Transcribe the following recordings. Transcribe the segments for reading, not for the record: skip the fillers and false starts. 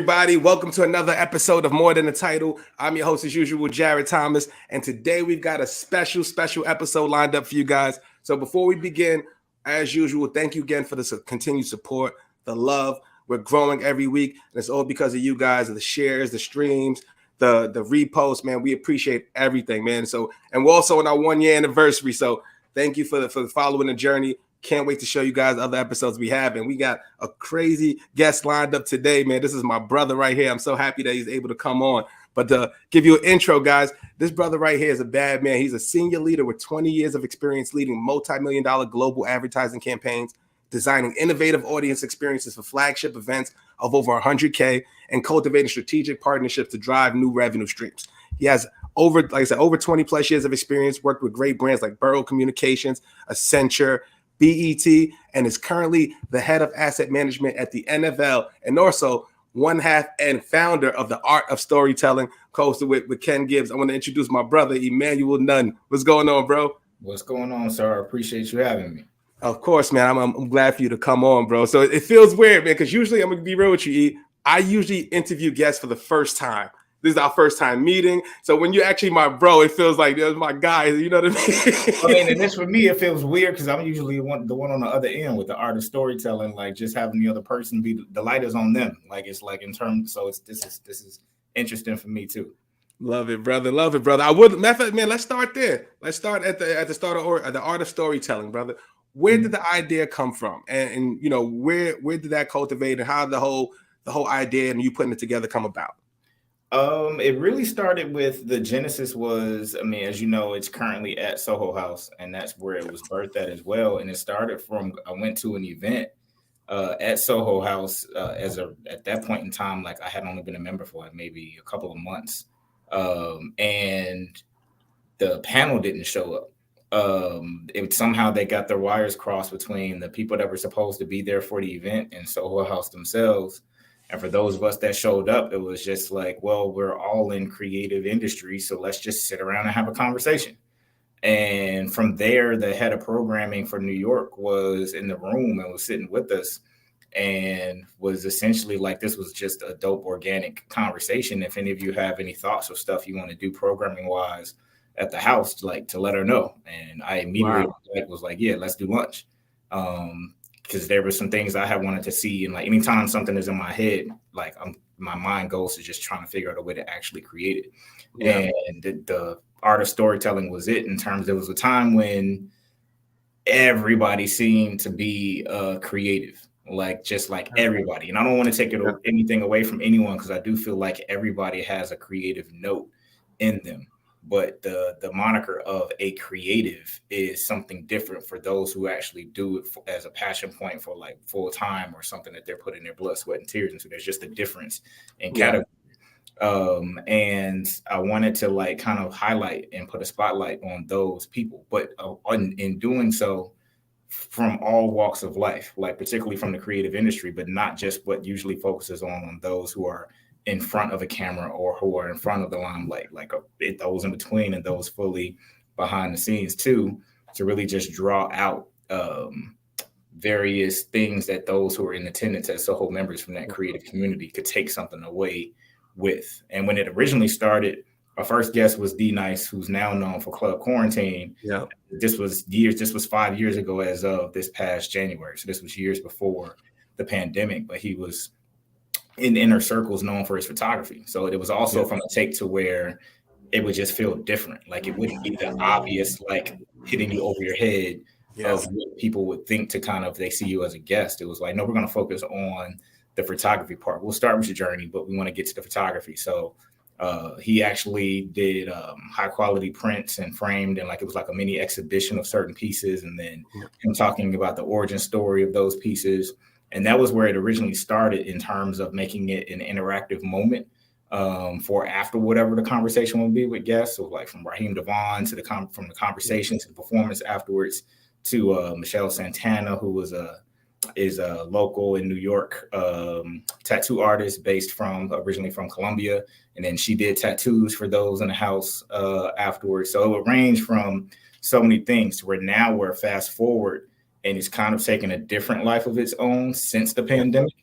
everybody. Welcome to another episode of More Than a Title. I'm your host, as usual, Jarrett Thomas. And today we've got a special episode lined up for you guys. So before we begin, as usual, thank you again for the continued support, the love. We're growing every week. And it's all because of you guys, the shares, the streams, the reposts, man. We appreciate everything, man. So, and we're also on our 1 year anniversary. So thank you for following the journey. Can't wait to show you guys other episodes we have. And we got a crazy guest lined up today, man. This is my brother right here. I'm so happy that he's able to come on. But to give you an intro, guys, this brother right here is a bad man. He's a senior leader with 20 years of experience leading multi-million-dollar global advertising campaigns, designing innovative audience experiences for flagship events of over 100K, and cultivating strategic partnerships to drive new revenue streams. He has over 20 plus years of experience, worked with great brands like Borough Communications, Accenture, BET, and is currently the head of asset management at the NFL, and also one half and founder of the Art of Storytelling, co-hosted with Ken Gibbs. I want to introduce my brother, Emmanuel Nunn. What's going on, bro? What's going on, sir? I appreciate you having me. Of course, man. I'm glad for you to come on, bro. So it feels weird, man, because usually, I'm going to be real with you, E. I usually interview guests for the first time. This is our first time meeting. So when you're actually my bro, it feels like you're my guy. You know what I mean? And this for me, it feels weird because I'm usually the one on the other end with the art of storytelling, like just having the other person be the light is on them. Like it's like in terms, so this is interesting for me too. Love it, brother. Love it, brother. I would, matter of fact, man, let's start there. Let's start at the start of the art of storytelling, brother. Where did the idea come from? And you know, where did that cultivate, and how did the whole idea and you putting it together come about? It really started with the genesis was, I mean, as you know, it's currently at Soho House, and that's where it was birthed at as well. And it started from, I went to an event at Soho House at that point in time, like I had only been a member for like maybe a couple of months. And the panel didn't show up. Somehow they got their wires crossed between the people that were supposed to be there for the event and Soho House themselves. And for those of us that showed up, it was just like, well, we're all in creative industry, so let's just sit around and have a conversation. And from there, the head of programming for New York was in the room and was sitting with us and was essentially like, this was just a dope organic conversation. If any of you have any thoughts or stuff you want to do programming wise at the house, like to let her know. And I immediately was like, yeah, let's do lunch. Because there were some things I had wanted to see. And like anytime something is in my head, like my mind goes to just trying to figure out a way to actually create it. Yeah. And the art of storytelling was it in terms, there was a time when everybody seemed to be creative, like just like everybody. And I don't want to take anything away from anyone because I do feel like everybody has a creative note in them. But the moniker of a creative is something different for those who actually do it as a passion point for like full time or something that they're putting their blood, sweat, and tears into. There's just a difference in category. And I wanted to like kind of highlight and put a spotlight on those people, but in doing so, from all walks of life, like particularly from the creative industry, but not just what usually focuses on those who are in front of a camera or who are in front of the limelight, like those in between and those fully behind the scenes too, to really just draw out various things that those who are in attendance as Soho members from that creative community could take something away with. And when it originally started, our first guest was D Nice, who's now known for Club Quarantine. Yeah, this was 5 years ago as of this past January. So this was years before the pandemic, but he was in inner circles known for his photography. So it was also from a take to where it would just feel different. Like it wouldn't be the obvious, like hitting you over your head of what people would think to kind of, they see you as a guest. It was like, no, we're going to focus on the photography part. We'll start with your journey, but we want to get to the photography. So he actually did high quality prints and framed, and like it was like a mini exhibition of certain pieces. And then him talking about the origin story of those pieces. And that was where it originally started in terms of making it an interactive moment for after whatever the conversation will be with guests. So like from Raheem Devon to from the conversation to the performance afterwards to Michelle Santana, who is a local in New York tattoo artist based originally from Colombia. And then she did tattoos for those in the house afterwards. So it would range from so many things to where now we're fast forward and it's kind of taken a different life of its own since the pandemic.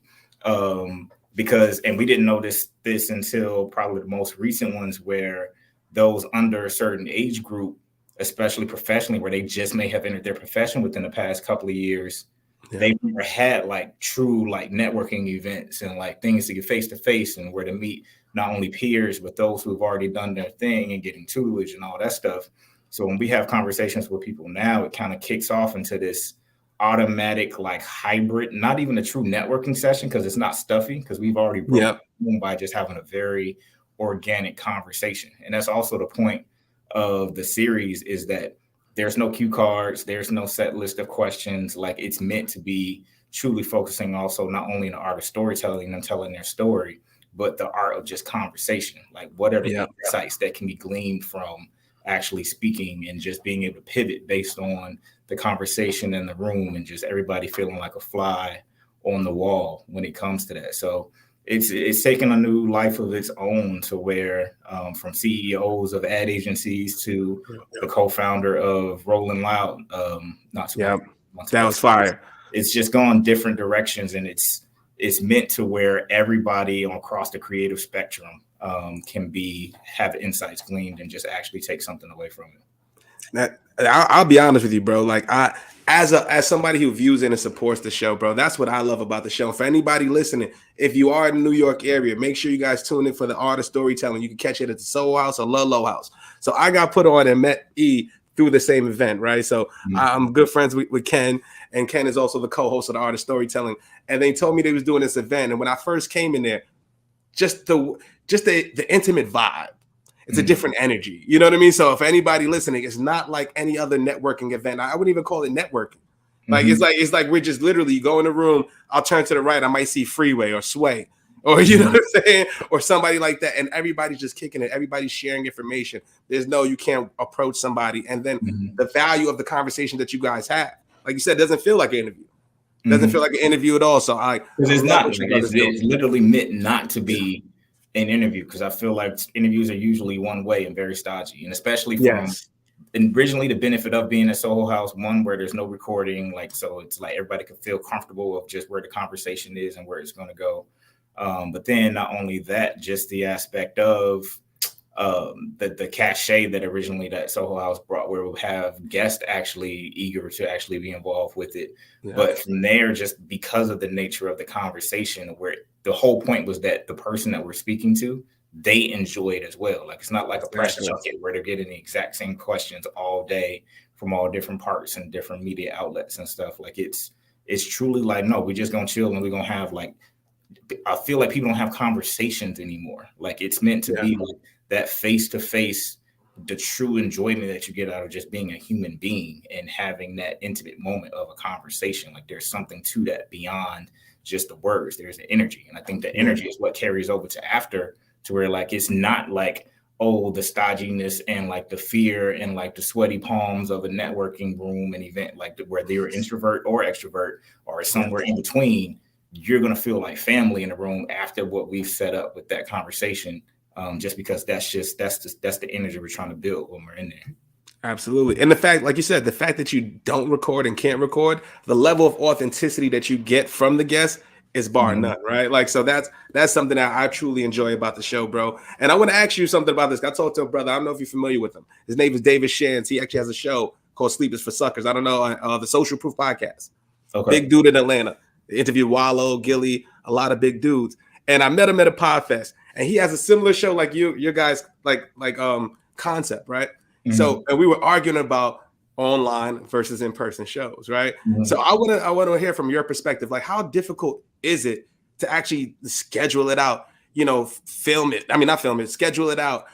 because, and we didn't notice this until probably the most recent ones, where those under a certain age group, especially professionally, where they just may have entered their profession within the past couple of years, they've never had like true like networking events and like things to get face to face and where to meet not only peers, but those who've already done their thing and getting tutelage and all that stuff. So when we have conversations with people now, it kind of kicks off into this automatic, like hybrid, not even a true networking session, because it's not stuffy, because we've already broken by just having a very organic conversation. And that's also the point of the series, is that there's no cue cards, there's no set list of questions. Like, it's meant to be truly focusing also not only in the art of storytelling and telling their story, but the art of just conversation. Like, what are the insights that can be gleaned from actually speaking and just being able to pivot based on the conversation in the room and just everybody feeling like a fly on the wall when it comes to that. So it's taken a new life of its own, to where from CEOs of ad agencies to the co-founder of Rolling Loud, that was fire. It's just gone different directions, and it's meant to where everybody across the creative spectrum can have insights gleaned and just actually take something away from it. I'll be honest with you, bro. Like, as somebody who views it and supports the show, bro, that's what I love about the show. For anybody listening, if you are in the New York area, make sure you guys tune in for the art of storytelling. You can catch it at the Soho House or Lolo House. So I got put on and met E through the same event, right? So I'm good friends with Ken, and Ken is also the co-host of the art of storytelling. And they told me they was doing this event, and when I first came in there, just the intimate vibe. It's a different energy. You know what I mean? So if anybody listening, it's not like any other networking event. I wouldn't even call it networking. Like, it's like we're just literally go in the room. I'll turn to the right. I might see Freeway or Sway, or you know what I'm saying? Or somebody like that. And everybody's just kicking it. Everybody's sharing information. There's no, you can't approach somebody. And then the value of the conversation that you guys have, like you said, doesn't feel like an interview. It doesn't feel like an interview at all. So it's not. It's literally meant not to be an interview, because I feel like interviews are usually one way and very stodgy, and especially from originally the benefit of being at Soho House, one where there's no recording, like, so it's like everybody can feel comfortable of just where the conversation is and where it's going to go. But then not only that, just the aspect of the cachet that originally that Soho House brought, where we'll have guests actually eager to actually be involved with it. But from there, just because of the nature of the conversation, where the whole point was that the person that we're speaking to, they enjoy it as well. Like, it's not like a press junket where they're getting the exact same questions all day from all different parts and different media outlets and stuff. Like, it's truly like, no, we're just gonna chill and we're gonna have, like, I feel like people don't have conversations anymore. Like, it's meant to be like that face-to-face, the true enjoyment that you get out of just being a human being and having that intimate moment of a conversation. Like, there's something to that beyond just the words. There's the energy. And I think the energy is what carries over to after, to where, like, it's not like, oh, the stodginess and like the fear and like the sweaty palms of a networking room and event, like where they're introvert or extrovert or somewhere in between. You're going to feel like family in the room after what we've set up with that conversation. Just because that's the energy we're trying to build when we're in there. Absolutely. And the fact, like you said, the fact that you don't record and can't record, the level of authenticity that you get from the guests is bar none, right? Like, so that's something that I truly enjoy about the show, bro. And I want to ask you something about this. I talked to a brother. I don't know if you're familiar with him. His name is David Shans. He actually has a show called Sleep is for Suckers. I don't know, the Social Proof Podcast. Okay. Big dude in Atlanta. They interviewed Wallow, Gilly, a lot of big dudes. And I met him at a Podfest. And he has a similar show like your guys, like concept, right? So, and we were arguing about online versus in-person shows, right? So I want to hear from your perspective, like, how difficult is it to actually schedule it out, schedule it out,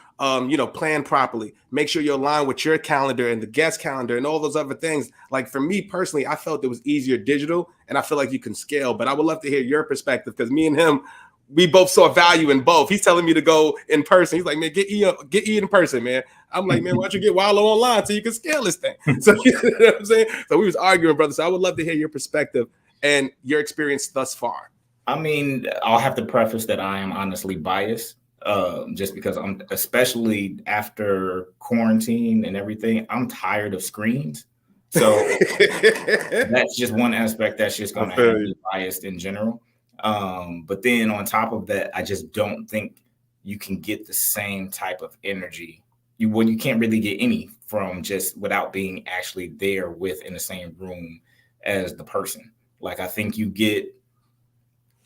plan properly, make sure you're aligned with your calendar and the guest calendar and all those other things. Like, for me personally, I felt it was easier digital, and I feel like you can scale, but I would love to hear your perspective, because me and him, we both saw value in both. He's telling me to go in person. He's like, man, get E in person, man. I'm like, man, why don't you get Wallow online so you can scale this thing? So, you know what I'm saying? So we was arguing, brother. So I would love to hear your perspective and your experience thus far. I mean, I'll have to preface that I am honestly biased, just because especially after quarantine and everything, I'm tired of screens. So that's just one aspect that's just going to have me biased in general. But then on top of that, I just don't think you can get the same type of energy. You can't really get any from just without being actually there with in the same room as the person. Like I think you get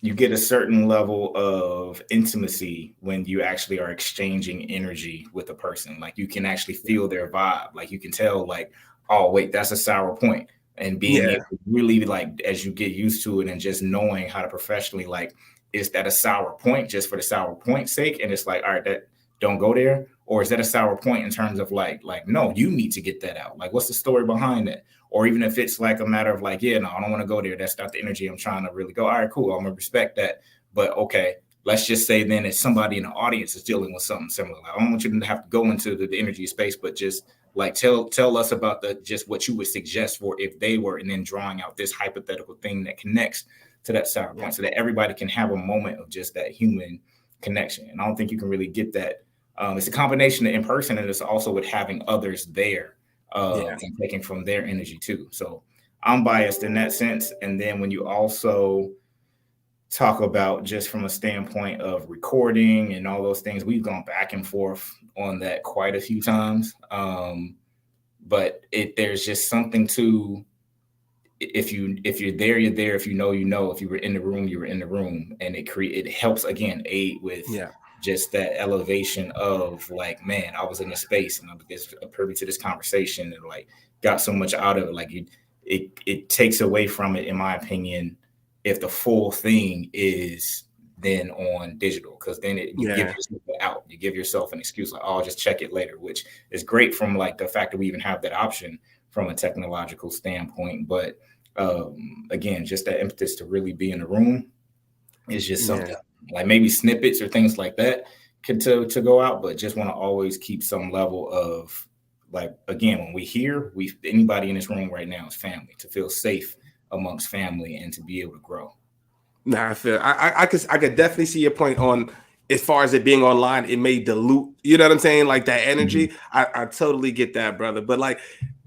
a certain level of intimacy when you actually are exchanging energy with a person. Like you can actually feel their vibe. Like you can tell, like, oh wait, that's a sour point. And being Yeah. able to really like as you get used to it and just knowing how to professionally like, is that a sour point just for the sour point's sake? And it's like, all right, that don't go there. Or is that a sour point in terms of like, no, you need to get that out. Like, what's the story behind that? Or even if it's like a matter of like, yeah, no, I don't want to go there. That's not the energy I'm trying to really go. All right, cool. I'm gonna respect that. But okay, let's just say then if somebody in the audience is dealing with something similar, like, I don't want you to have to go into the energy space, but just like tell us about the just what you would suggest for if they were, and then drawing out this hypothetical thing that connects to that sour point, so that everybody can have a moment of just that human connection. And I don't think you can really get that. It's a combination of in person, and it's also with having others there and taking from their energy too. So I'm biased in that sense. And then when you also talk about just from a standpoint of recording and all those things, we've gone back and forth on that quite a few times. But there's just something to if you're there, you're there. If you know, you know. If you were in the room, you were in the room, and it helps again aid with just that elevation of like, man, I was in a space and I'm just privy to this conversation and like got so much out of it. Like it takes away from it, in my opinion, if the full thing is then on digital, because then you give yourself out, you give yourself an excuse like, oh, I'll just check it later, which is great from like the fact that we even have that option from a technological standpoint. But again, just that impetus to really be in the room is just something like maybe snippets or things like that could to go out, but just want to always keep some level of like, again, when anybody in this room right now is family, to feel safe amongst family and to be able to grow. Nah, I could definitely see your point on as far as it being online, it may dilute, you know what I'm saying? Like that energy. I totally get that, brother. But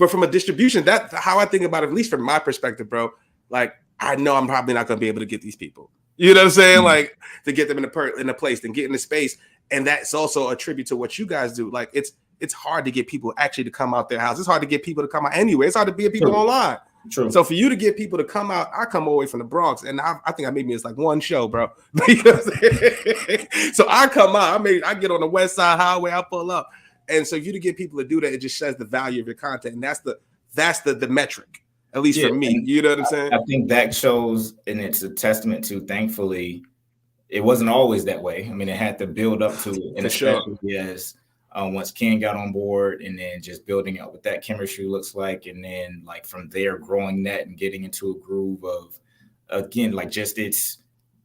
from a distribution, that's how I think about it, at least from my perspective, bro. Like, I know I'm probably not gonna be able to get these people. You know what I'm saying? Like to get them in a place and get in the space. And that's also a tribute to what you guys do. Like it's hard to get people actually to come out their house. It's hard to get people to come out anyway. It's hard to get people online. True. So for you to get people to come out, I come all the way from the Bronx, and I think I maybe it's like one show, bro. So I come out, I get on the West Side Highway, I pull up, and so you to get people to do that, it just says the value of your content, and that's the metric, at least for me. You know what I'm saying? I think that shows, and it's a testament to, thankfully, it wasn't always that way. I mean, it had to build up to it, and especially as once Ken got on board, and then just building out what that chemistry looks like, and then like from there growing that and getting into a groove of, again, like just it's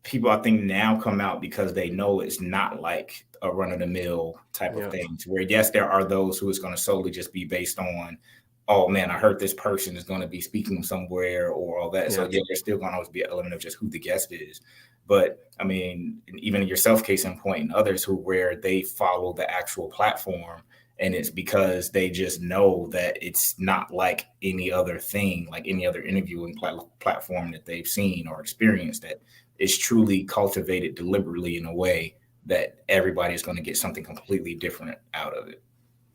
people I think now come out because they know it's not like a run-of-the-mill type of thing, to where yes, there are those who it's going to solely just be based on, oh man, I heard this person is going to be speaking somewhere or all that. So there's still going to always be an element of just who the guest is. But I mean, even in yourself, case in point, and others where they follow the actual platform, and it's because they just know that it's not like any other thing, like any other interviewing platform that they've seen or experienced, that is truly cultivated deliberately in a way that everybody is going to get something completely different out of it.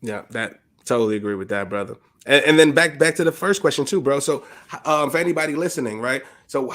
Yeah, that totally agree with that, brother. And then back to the first question too, bro. So for anybody listening, right? So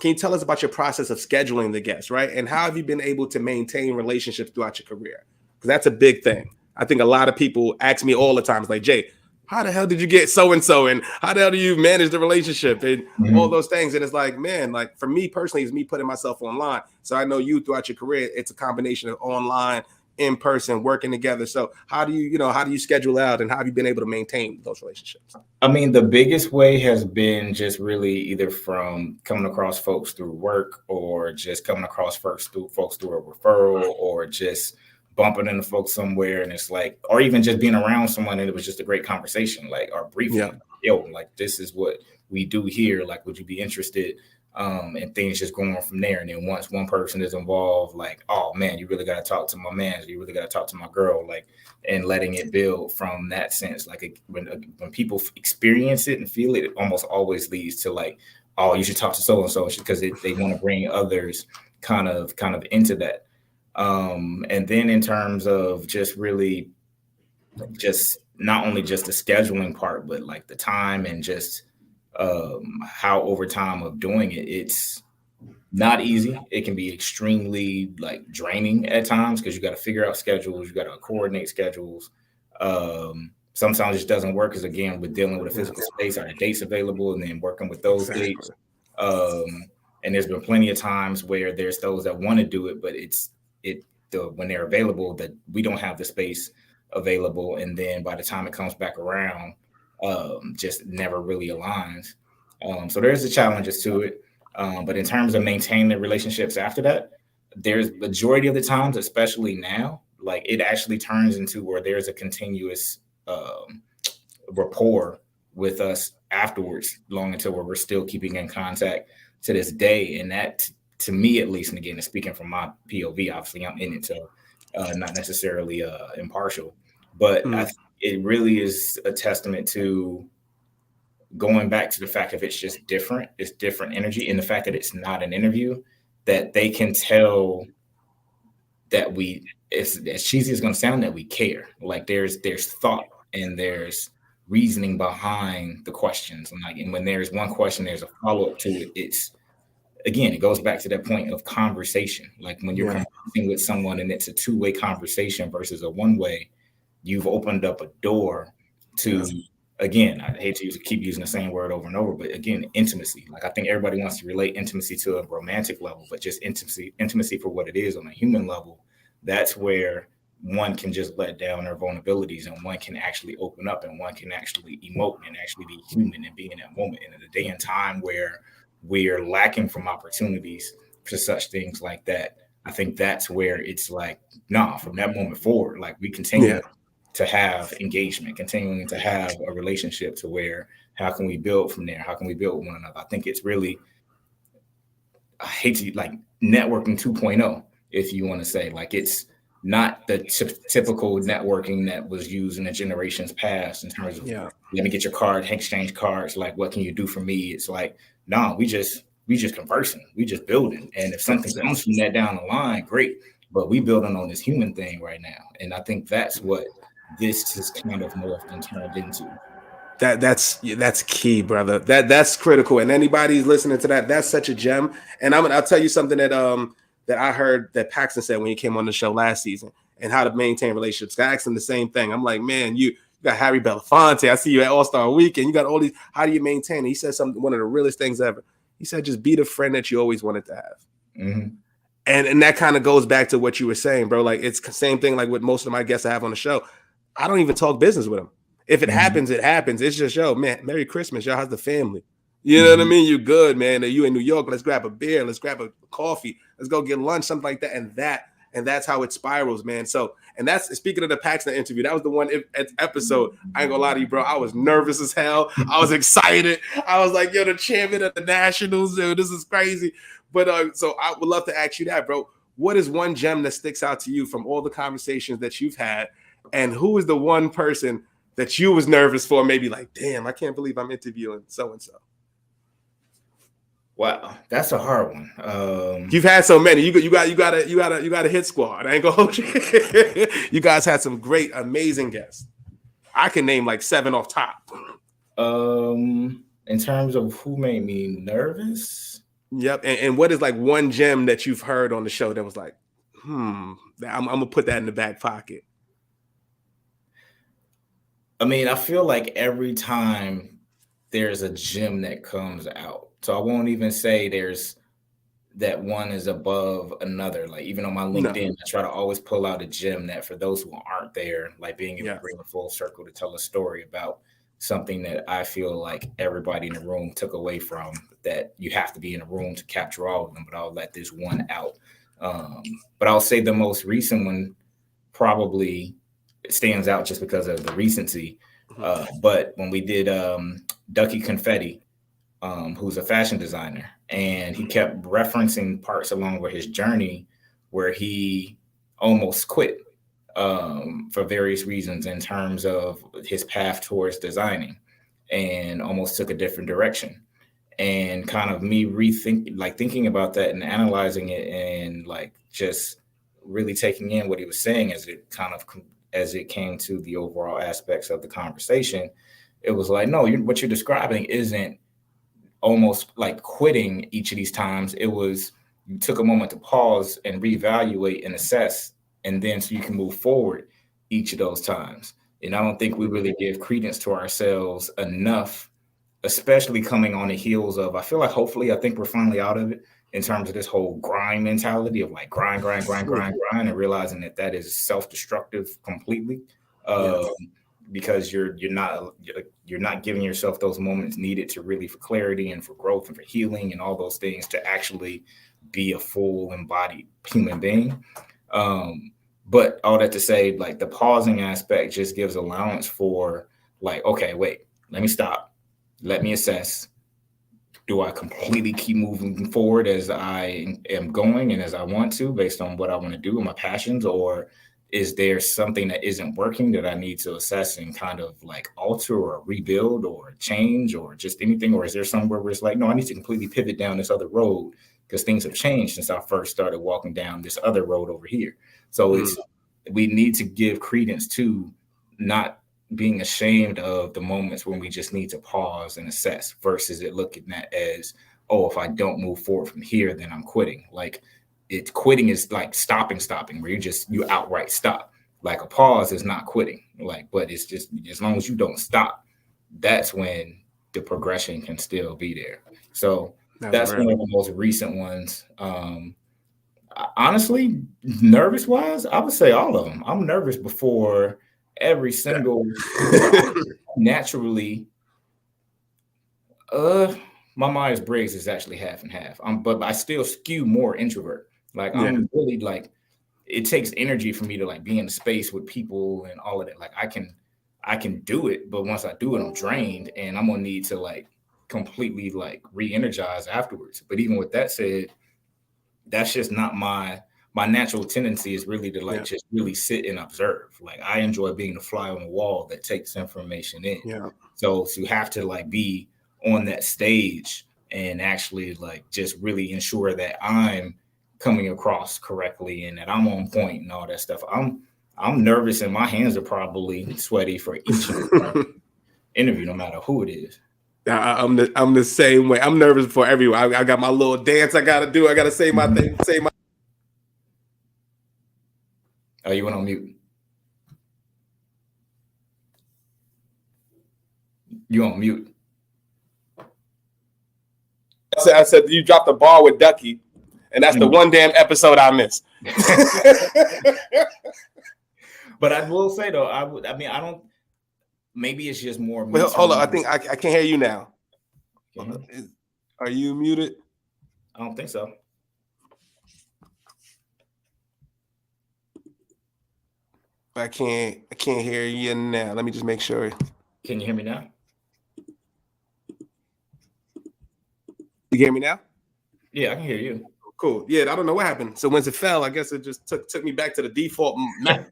can you tell us about your process of scheduling the guests, right? And how have you been able to maintain relationships throughout your career? Because that's a big thing. I think a lot of people ask me all the time, it's like, Jay, how the hell did you get so-and-so? And how the hell do you manage the relationship and all those things? And it's like, man, like for me personally, it's me putting myself online. So I know you throughout your career, it's a combination of online, in person, working together. So how do you schedule out, and how have you been able to maintain those relationships? I mean, the biggest way has been just really either from coming across folks through work, or just coming across folks through a referral, or just bumping into folks somewhere, and it's like, or even just being around someone and it was just a great conversation, like, or briefing, yo, like, this is what we do here, like, would you be interested? And things just going on from there. And then once one person is involved, like, oh man, you really got to talk to my man, you really got to talk to my girl, like, and letting it build from that sense. Like when people experience it and feel it, it almost always leads to like oh, you should talk to so and so, because they want to bring others kind of into that. And then in terms of just really just not only just the scheduling part, but like the time and just how over time of doing it, it's not easy. It can be extremely like draining at times because you got to figure out schedules, you got to coordinate schedules. Sometimes it just doesn't work because again, we're dealing with a physical space, are the dates available, and then working with those dates. And there's been plenty of times where there's those that want to do it, but when they're available, that we don't have the space available, and then by the time it comes back around, just never really aligns. So there's the challenges to it. But in terms of maintaining the relationships after that, there's majority of the times, especially now, like it actually turns into where there's a continuous rapport with us afterwards, long until where we're still keeping in contact to this day. And that, to me at least, and again, speaking from my POV, obviously I'm in it, so not necessarily impartial, but it really is a testament to going back to the fact that it's just different, it's different energy, and the fact that it's not an interview, that they can tell that it's as cheesy as it's going to sound, that we care. Like there's thought and there's reasoning behind the questions, and when there's one question, there's a follow-up to it. It's, again, it goes back to that point of conversation. Like when you're conversing with someone and it's a two-way conversation versus a one-way, you've opened up a door to, again, I hate to keep using the same word over and over, but again, intimacy. Like I think everybody wants to relate intimacy to a romantic level, but just intimacy for what it is on a human level. That's where one can just let down their vulnerabilities, and one can actually open up, and one can actually emote and actually be human and be in that moment. And in a day and time where we're lacking from opportunities for such things like that, I think that's where it's like, from that moment forward, like we continue to have engagement, continuing to have a relationship to where, how can we build from there? How can we build with one another? I think it's really, I hate to like networking 2.0, if you want to say, like it's not the typical networking that was used in the generations past in terms of let me get your card, exchange cards, like what can you do for me? It's like, we just conversing, we just building. And if something comes from that down the line, great. But we building on this human thing right now. And I think that's what this is kind of morphed and turned into. That's key, brother. That's critical. And anybody's listening to that, that's such a gem. And I'll tell you something that I heard that Paxton said when he came on the show last season, and how to maintain relationships. I asked him the same thing. I'm like, man, you got Harry Belafonte. I see you at All-Star Weekend. You got all these. How do you maintain it? He said one of the realest things ever. He said, just be the friend that you always wanted to have. Mm-hmm. And that kind of goes back to what you were saying, bro. Like it's the same thing like with most of my guests I have on the show. I don't even talk business with them. If it happens, it happens. It's just, man, Merry Christmas. Y'all, how's the family? You know what I mean? You good, man. Are you in New York? Let's grab a beer. Let's grab a coffee. Let's go get lunch, something like that. And that's how it spirals, man. So, and that's, speaking of the Paxton interview, that was the one episode. I ain't gonna lie to you, bro. I was nervous as hell. I was excited. I was like, yo, the champion of the Nationals, dude, this is crazy. But so I would love to ask you that, bro. What is one gem that sticks out to you from all the conversations that you've had? And who is the one person that you was nervous for? Maybe like, damn, I can't believe I'm interviewing so-and-so. Wow, that's a hard one. You've had so many. You got a hit squad. I ain't gonna hold you. You guys had some great, amazing guests. I can name like 7 off top. In terms of who made me nervous. Yep. And what is like one gem that you've heard on the show that was like, I'm gonna put that in the back pocket? I mean, I feel like every time there's a gem that comes out. So I won't even say there's that one is above another. Like even on my LinkedIn, I try to always pull out a gem that for those who aren't there, like being able to bring a full circle to tell a story about something that I feel like everybody in the room took away from, that you have to be in a room to capture all of them, but I'll let this one out. But I'll say the most recent one probably stands out just because of the recency. But when we did Ducky Confetti, who's a fashion designer, and he kept referencing parts along with his journey where he almost quit for various reasons in terms of his path towards designing, and almost took a different direction. and kind of me thinking about that and analyzing it and like just really taking in what he was saying as it came to the overall aspects of the conversation. It was like, no, what you're describing isn't almost like quitting each of these times. It was, you took a moment to pause and reevaluate and assess, and then so you can move forward each of those times. And I don't think we really give credence to ourselves enough, especially coming on the heels of, I feel like hopefully I think we're finally out of it in terms of this whole grind mentality of like grind, and realizing that that is self-destructive completely. Yes. Because you're not giving yourself those moments needed to really, for clarity and for growth and for healing and all those things, to actually be a full embodied human being. But all that to say, like the pausing aspect just gives allowance for like, okay, wait, let me stop. Let me assess. Do I completely keep moving forward as I am going and as I want to, based on what I want to do and my passions? Or is there something that isn't working that I need to assess and kind of like alter or rebuild or change or just anything? Or is there somewhere where it's like, no, I need to completely pivot down this other road because things have changed since I first started walking down this other road over here. So we need to give credence to not being ashamed of the moments when we just need to pause and assess versus it looking at as, oh, if I don't move forward from here, then I'm quitting. Like quitting is like stopping, where you outright stop. Like a pause is not quitting. Like, but it's just, as long as you don't stop, that's when the progression can still be there. So that's one of the most recent ones. Honestly, nervous wise, I would say all of them. I'm nervous before every single naturally. My Myers-Briggs is actually half and half. But I still skew more introvert. Like I'm really like, it takes energy for me to like be in space with people and all of that. Like I can do it, but once I do it, I'm drained and I'm gonna need to like completely like re-energize afterwards. But even with that said, that's just not my natural tendency is really to like just really sit and observe. Like I enjoy being the fly on the wall that takes information in. So you have to like be on that stage and actually like just really ensure that I'm coming across correctly and that I'm on point and all that stuff. I'm nervous and my hands are probably sweaty for each interview, no matter who it is. I'm the same way. I'm nervous before everyone. I got my little dance I gotta do. I gotta say my thing. Oh, you went on mute. You on mute. I said you dropped the ball with Ducky, and that's the one damn episode I missed. But I will say though, I don't. Maybe it's just more. Well, hold on. I think I can't hear you now. Are you muted? I don't think so. I can't hear you now. Let me just make sure. Can you hear me now? You hear me now? Yeah, I can hear you. Cool. Yeah, I don't know what happened. So once it fell, I guess it just took me back to the default map.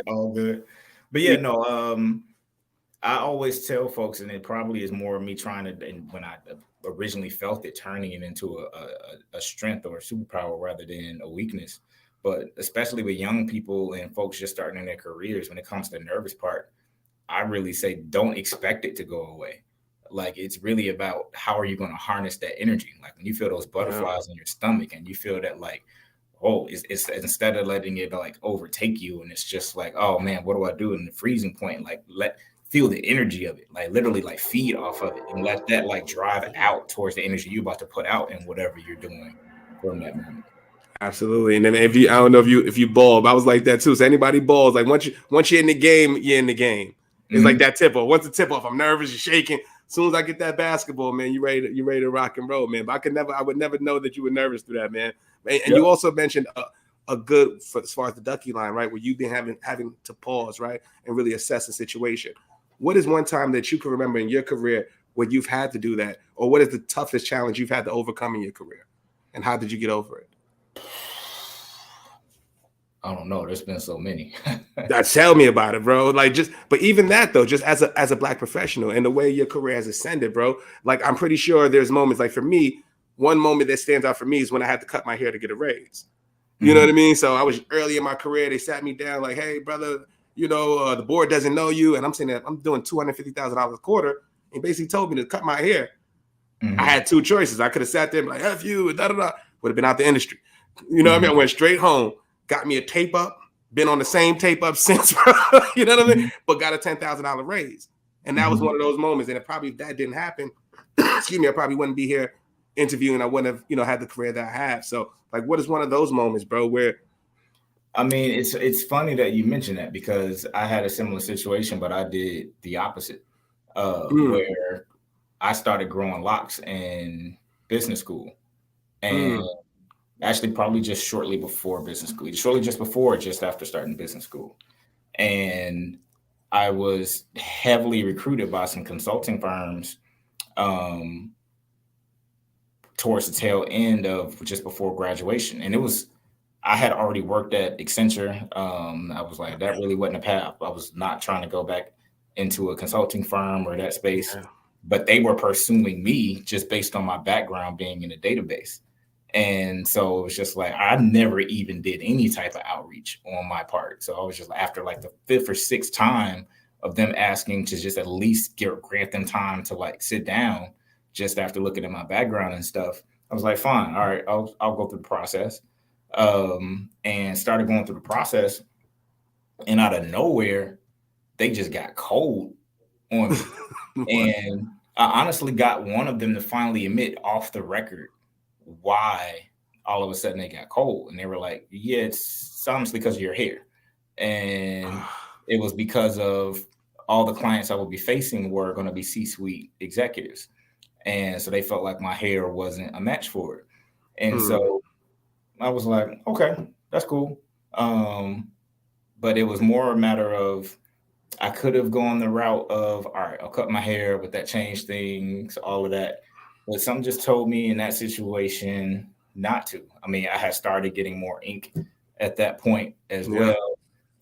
All good. But yeah, no. I always tell folks, and it probably is more of me trying to, and when I originally felt it, turning it into a strength or a superpower rather than a weakness. But especially with young people and folks just starting in their careers, when it comes to the nervous part, I really say don't expect it to go away. Like it's really about how are you going to harness that energy? Like when you feel those butterflies in your stomach and you feel that like, oh, it's instead of letting it like overtake you and it's just like, oh man, what do I do in the freezing point? Like feel the energy of it, like literally like feed off of it and let that like drive out towards the energy you're about to put out in whatever you're doing from that moment. Absolutely. And then I don't know if you ball, I was like that too. So anybody balls, like once you're in the game, you're in the game. It's like that tip off. Once the tip off, I'm nervous, you're shaking. As soon as I get that basketball, man, you ready to rock and roll, man. But I would never know that you were nervous through that, man. And you also mentioned a good as far as the Ducky line, right? Where you've been having to pause, right, and really assess the situation. What is one time that you can remember in your career where you've had to do that, or what is the toughest challenge you've had to overcome in your career, and how did you get over it? I don't know. There's been so many. Tell me about it, bro. Like, but even that though, just as a black professional and the way your career has ascended, bro. Like, I'm pretty sure there's moments, like for me, one moment that stands out for me is when I had to cut my hair to get a raise. You know what I mean? So I was early in my career. They sat me down like, hey, brother, the board doesn't know you. And I'm saying that I'm doing $250,000 a quarter. And basically told me to cut my hair. I had two choices. I could have sat there and be like, F you, da da da. Would have been out the industry. You know what I mean? I went straight home, got me a tape up, been on the same tape up since, you know what I mean? But got a $10,000 raise. And that was one of those moments. And if that didn't happen, excuse me, I probably wouldn't be here interviewing. I wouldn't have, had the career that I have. So, like, what is one of those moments, bro, where I mean, it's funny that you mentioned that because I had a similar situation, but I did the opposite, where I started growing locks in business school, and actually probably just shortly before business school, just after starting business school, and I was heavily recruited by some consulting firms towards the tail end of just before graduation, and I had already worked at Accenture. I was like, that really wasn't a path. I was not trying to go back into a consulting firm or that space, but they were pursuing me just based on my background being in a database. And so it was just like, I never even did any type of outreach on my part. So I was just after like the fifth or sixth time of them asking to just at least grant them time to like sit down just after looking at my background and stuff. I was like, fine, all right, I'll go through the process. And started going through the process, and out of nowhere, they just got cold on me. And I honestly got one of them to finally admit off the record why all of a sudden they got cold. And they were like, yeah, it's honestly because of your hair. And it was because of all the clients I would be facing were going to be C-suite executives. And so they felt like my hair wasn't a match for it. And so I was like, okay, that's cool. But it was more a matter of, I could have gone the route of, all right, I'll cut my hair, but that changed things, all of that. But something just told me in that situation not to. I mean, I had started getting more ink at that point as well.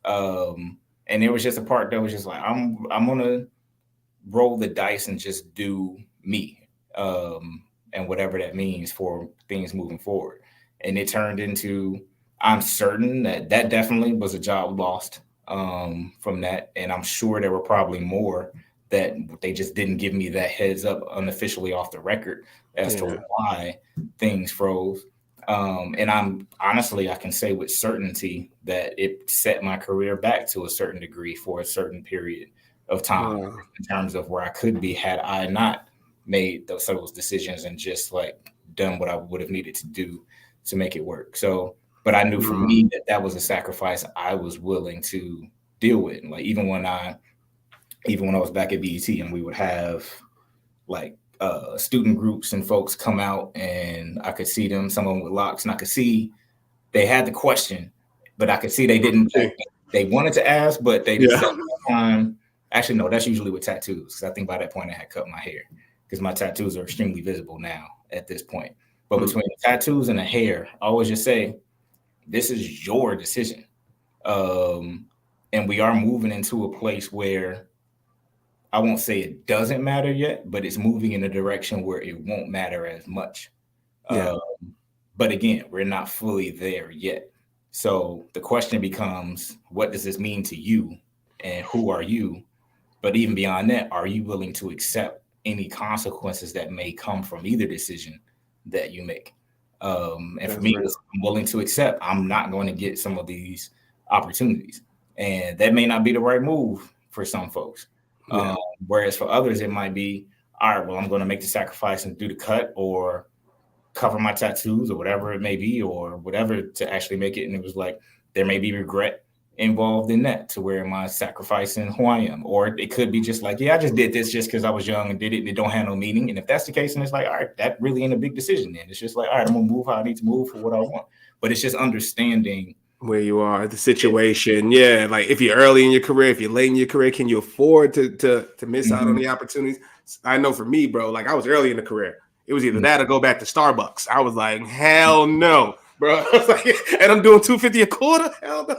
And there was just a part that was just like, I'm gonna roll the dice and just do me, and whatever that means for things moving forward. And it turned into, I'm certain that definitely was a job lost from that. And I'm sure there were probably more that they just didn't give me that heads up unofficially off the record as to why things froze. And I can say with certainty that it set my career back to a certain degree for a certain period of time in terms of where I could be had I not made those decisions and just like done what I would have needed to do to make it work. So, but I knew for me that was a sacrifice I was willing to deal with. Like even when I was back at BET and we would have like student groups and folks come out and I could see them, some of them with locks, and I could see they had the question, but I could see they didn't, they wanted to ask, but they just at the time, actually, no, that's usually with tattoos. Because I think by that point I had cut my hair because my tattoos are extremely visible now at this point. But between the tattoos and the hair, I always just say, this is your decision. And we are moving into a place where I won't say it doesn't matter yet, but it's moving in a direction where it won't matter as much. But again, we're not fully there yet. So the question becomes, what does this mean to you? And who are you? But even beyond that, are you willing to accept any consequences that may come from either decision that you make? And for me, I'm willing to accept I'm not going to get some of these opportunities. And that may not be the right move for some folks. Whereas for others, it might be, all right, well, I'm going to make the sacrifice and do the cut or cover my tattoos or whatever it may be, or whatever to actually make it. And it was like, there may be regret involved in that to where am I sacrificing who I am? Or it could be just like, yeah, I just did this just because I was young and did it and it don't have no meaning. And if that's the case, and it's like, all right, that really ain't a big decision then. It's just like, all right, I'm gonna move how I need to move for what I want. But it's just understanding where you are, the situation. Yeah, like if you're early in your career, if you're late in your career, can you afford to miss out on the opportunities? I know for me, bro, like I was early in the career. It was either that or go back to Starbucks. I was like, hell no. bro. I was like, and I'm doing $250 a quarter. Hell no.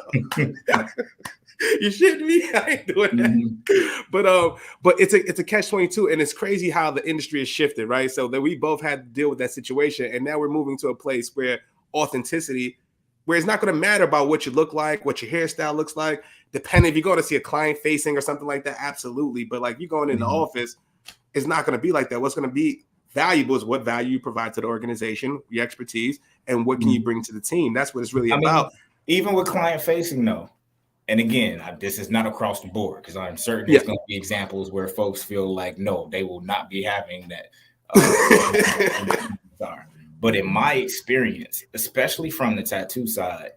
You shitting me? I ain't doing that. But it's a catch-22, and it's crazy how the industry has shifted, right? So that we both had to deal with that situation, and now we're moving to a place where authenticity, where it's not going to matter about what you look like, what your hairstyle looks like. Depending if you're going to see a client facing or something like that, absolutely. But like you going in the office, it's not going to be like that. What's going to be valuable is what value you provide to the organization, your expertise, and what can you bring to the team. That's what it's really about. Even with client facing, though. And again, this is not across the board because I'm certain there's going to be examples where folks feel like, no, they will not be having that. But in my experience, especially from the tattoo side,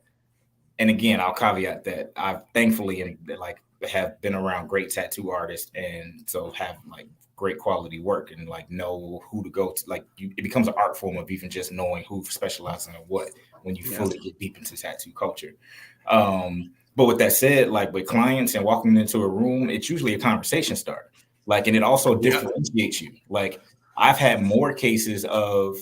and again, I'll caveat that I've thankfully have been around great tattoo artists, and so have like great quality work and like know who to go to. Like it becomes an art form of even just knowing who specializes in what when you fully get deep into tattoo culture. But with that said, like with clients and walking into a room, it's usually a conversation starter. Like, and it also differentiates you. Like I've had more cases of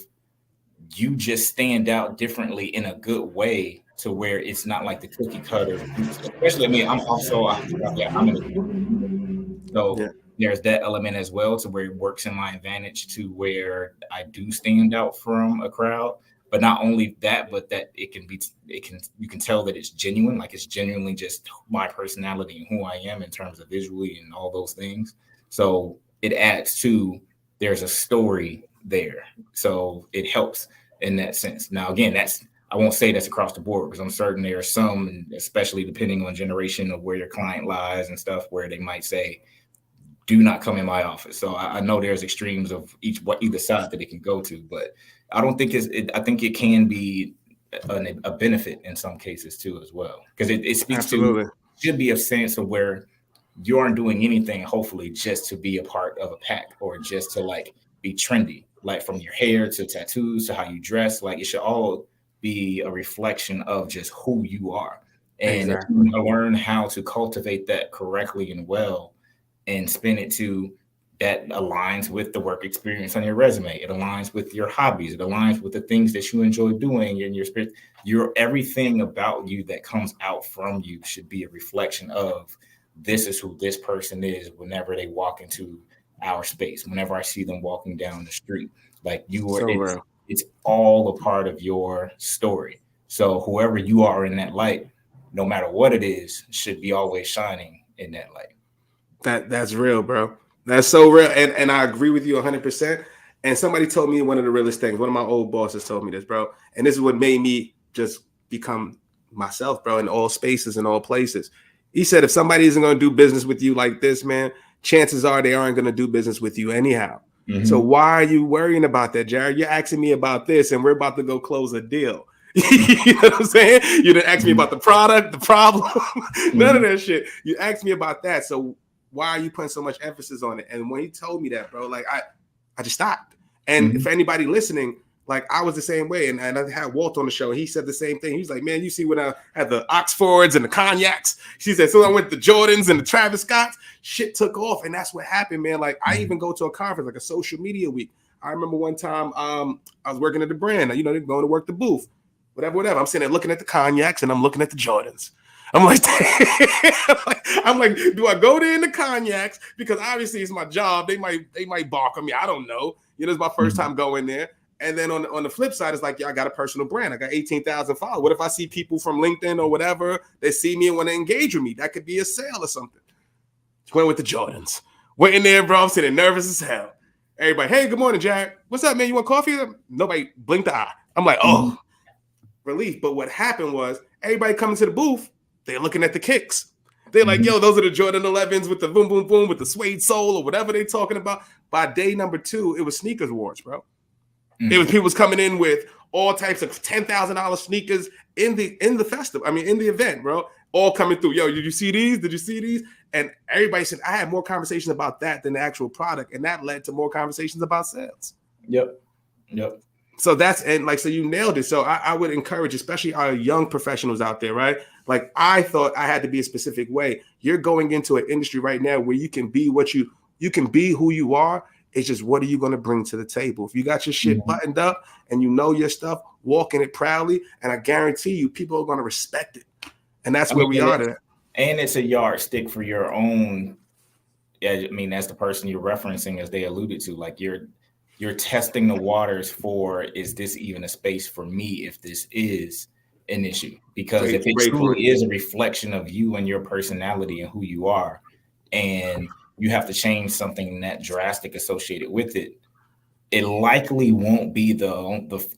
you just stand out differently in a good way to where it's not like the cookie cutter. Especially, I mean, I'm in so there's that element as well to where it works in my advantage to where I do stand out from a crowd. But not only that, but that you can tell that it's genuine, like it's genuinely just my personality and who I am in terms of visually and all those things. So it adds to, there's a story there. So it helps in that sense. Now, again, I won't say that's across the board because I'm certain there are some, especially depending on generation of where your client lies and stuff, where they might say, do not come in my office. So I know there's extremes of either side that it can go to, but I don't think I think it can be a benefit in some cases too as well, because it speaks to, should be a sense of where you aren't doing anything, hopefully, just to be a part of a pack or just to like be trendy, like from your hair to tattoos to how you dress. Like it should all be a reflection of just who you are, and if you learn how to cultivate that correctly and well, and spin it to that aligns with the work experience on your resume. It aligns with your hobbies. It aligns with the things that you enjoy doing in your spirit. Everything about you that comes out from you should be a reflection of, this is who this person is whenever they walk into our space, whenever I see them walking down the street. Like it's all a part of your story. So whoever you are in that light, no matter what it is, should be always shining in that light. That's real, bro. That's so real. And I agree with you 100%. And somebody told me one of the realest things. One of my old bosses told me this, bro. And this is what made me just become myself, bro, in all spaces and all places. He said, if somebody isn't going to do business with you like this, man, chances are they aren't going to do business with you anyhow. Mm-hmm. So why are you worrying about that, Jarrett? You're asking me about this, and we're about to go close a deal. You know what I'm saying? You didn't ask me about the product, the problem, none of that shit. You asked me about that. So why are you putting so much emphasis on it? And when he told me that, bro, like I just stopped. And for anybody listening, like I was the same way. And I had Walt on the show. He said the same thing. He's like, man, you see when I had the Oxfords and the Cognacs, she said, so I went to the Jordans and the Travis Scotts, shit took off. And that's what happened, man. Like I even go to a conference, like a social media week. I remember one time I was working at the brand, you know, they're going to work the booth, whatever. I'm sitting there looking at the Cognacs and I'm looking at the Jordans. I'm like, do I go there in the Cognacs? Because obviously it's my job. They might balk on me. I don't know. You know, it's my first time going there. And then on the flip side, it's like, yeah, I got a personal brand. I got 18,000 followers. What if I see people from LinkedIn or whatever, they see me and want to engage with me? That could be a sale or something. Went with the Jordans. Went in there, bro. I'm sitting nervous as hell. Everybody, hey, good morning, Jarrett. What's up, man? You want coffee? Nobody blinked the eye. I'm like, oh, relief. But what happened was everybody coming to the booth, they're looking at the kicks. They're like, yo, those are the Jordan 11s with the boom, boom, boom, with the suede sole or whatever they're talking about. By day number 2, it was sneakers wars, bro. It was people coming in with all types of $10,000 sneakers in the festival. I mean, in the event, bro, all coming through. Yo, did you see these? Did you see these? And everybody said, I had more conversations about that than the actual product. And that led to more conversations about sales. Yep. So so you nailed it. So I would encourage, especially our young professionals out there, right? Like I thought I had to be a specific way. You're going into an industry right now where you can be you can be who you are It's just, what are you going to bring to the table? If you got your shit buttoned up and you know your stuff, walking it proudly, and I guarantee you, people are going to respect it. And that's where we are today. And it's a yardstick for your own. I mean, as the person you're referencing, as they alluded to, like you're testing the waters for, is this even a space for me if this is an issue? Because if it truly is a reflection of you and your personality and who you are, and you have to change something that drastic associated with it, it likely won't be the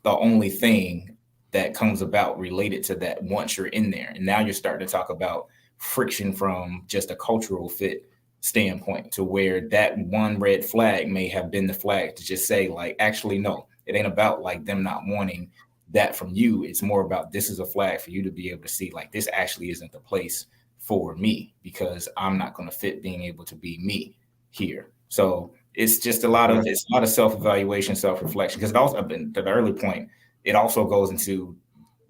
only thing that comes about related to that once you're in there. And now you're starting to talk about friction from just a cultural fit standpoint, to where that one red flag may have been the flag to just say, like, actually, no, it ain't about like them not wanting that from you. It's more about, this is a flag for you to be able to see, like, this actually isn't the place for me, because I'm not going to fit being able to be me here. So it's just a lot of self-evaluation, self-reflection, because it also, to the early point, it also goes into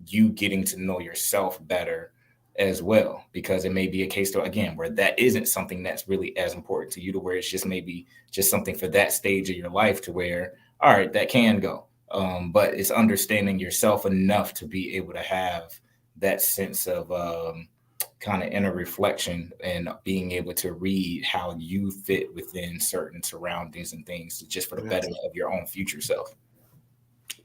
you getting to know yourself better as well, because it may be a case to, again, where that isn't something that's really as important to you, to where it's just maybe just something for that stage of your life, to where, all right, that can go. But it's understanding yourself enough to be able to have that sense of kind of inner reflection, and being able to read how you fit within certain surroundings and things, just for the betterment of your own future self.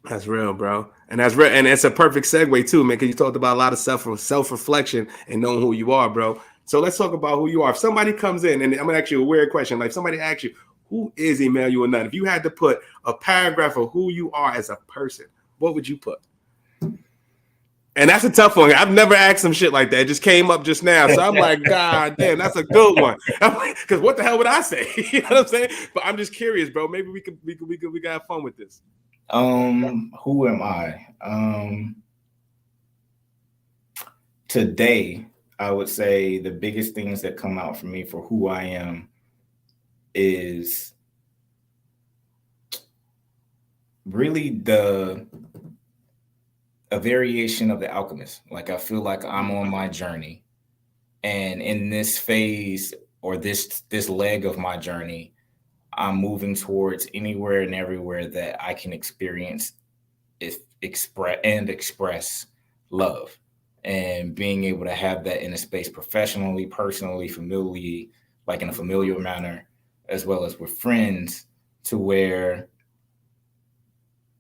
That's real, bro. And that's real. And it's a perfect segue too, man, because you talked about a lot of self-reflection and knowing who you are, bro. So let's talk about who you are. If somebody comes in, and I'm going to ask you a weird question, like somebody asks you, who is Emmanuel Nunn? If you had to put a paragraph of who you are as a person, what would you put? And that's a tough one. I've never asked some shit like that. It just came up just now. So I'm like, God damn, that's a good one. Because what the hell would I say? You know what I'm saying? But I'm just curious, bro. Maybe we could have fun with this. Who am I? Today, I would say the biggest things that come out for me for who I am is really a variation of the alchemist. Like, I feel like I'm on my journey, and in this phase, or this leg of my journey, I'm moving towards anywhere and everywhere that I can experience, express love, and being able to have that in a space professionally, personally, familially, like in a familiar manner, as well as with friends, to where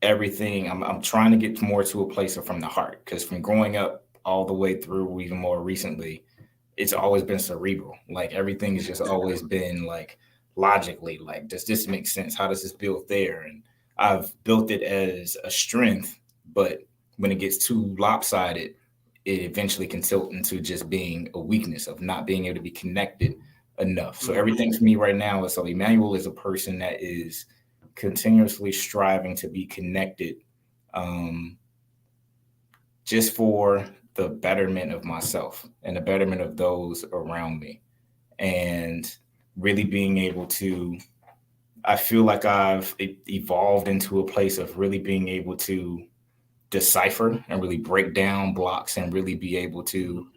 everything, I'm trying to get more to a place of from the heart, because from growing up all the way through, even more recently, it's always been cerebral. Like, everything has just always been like logically, like, does this make sense? How does this build there? And I've built it as a strength, but when it gets too lopsided, it eventually can tilt into just being a weakness of not being able to be connected enough. So everything for me right now is, so Emanuel is a person that is continuously striving to be connected, just for the betterment of myself and the betterment of those around me. And really being able to, I feel like I've evolved into a place of really being able to decipher and really break down blocks, and really be able to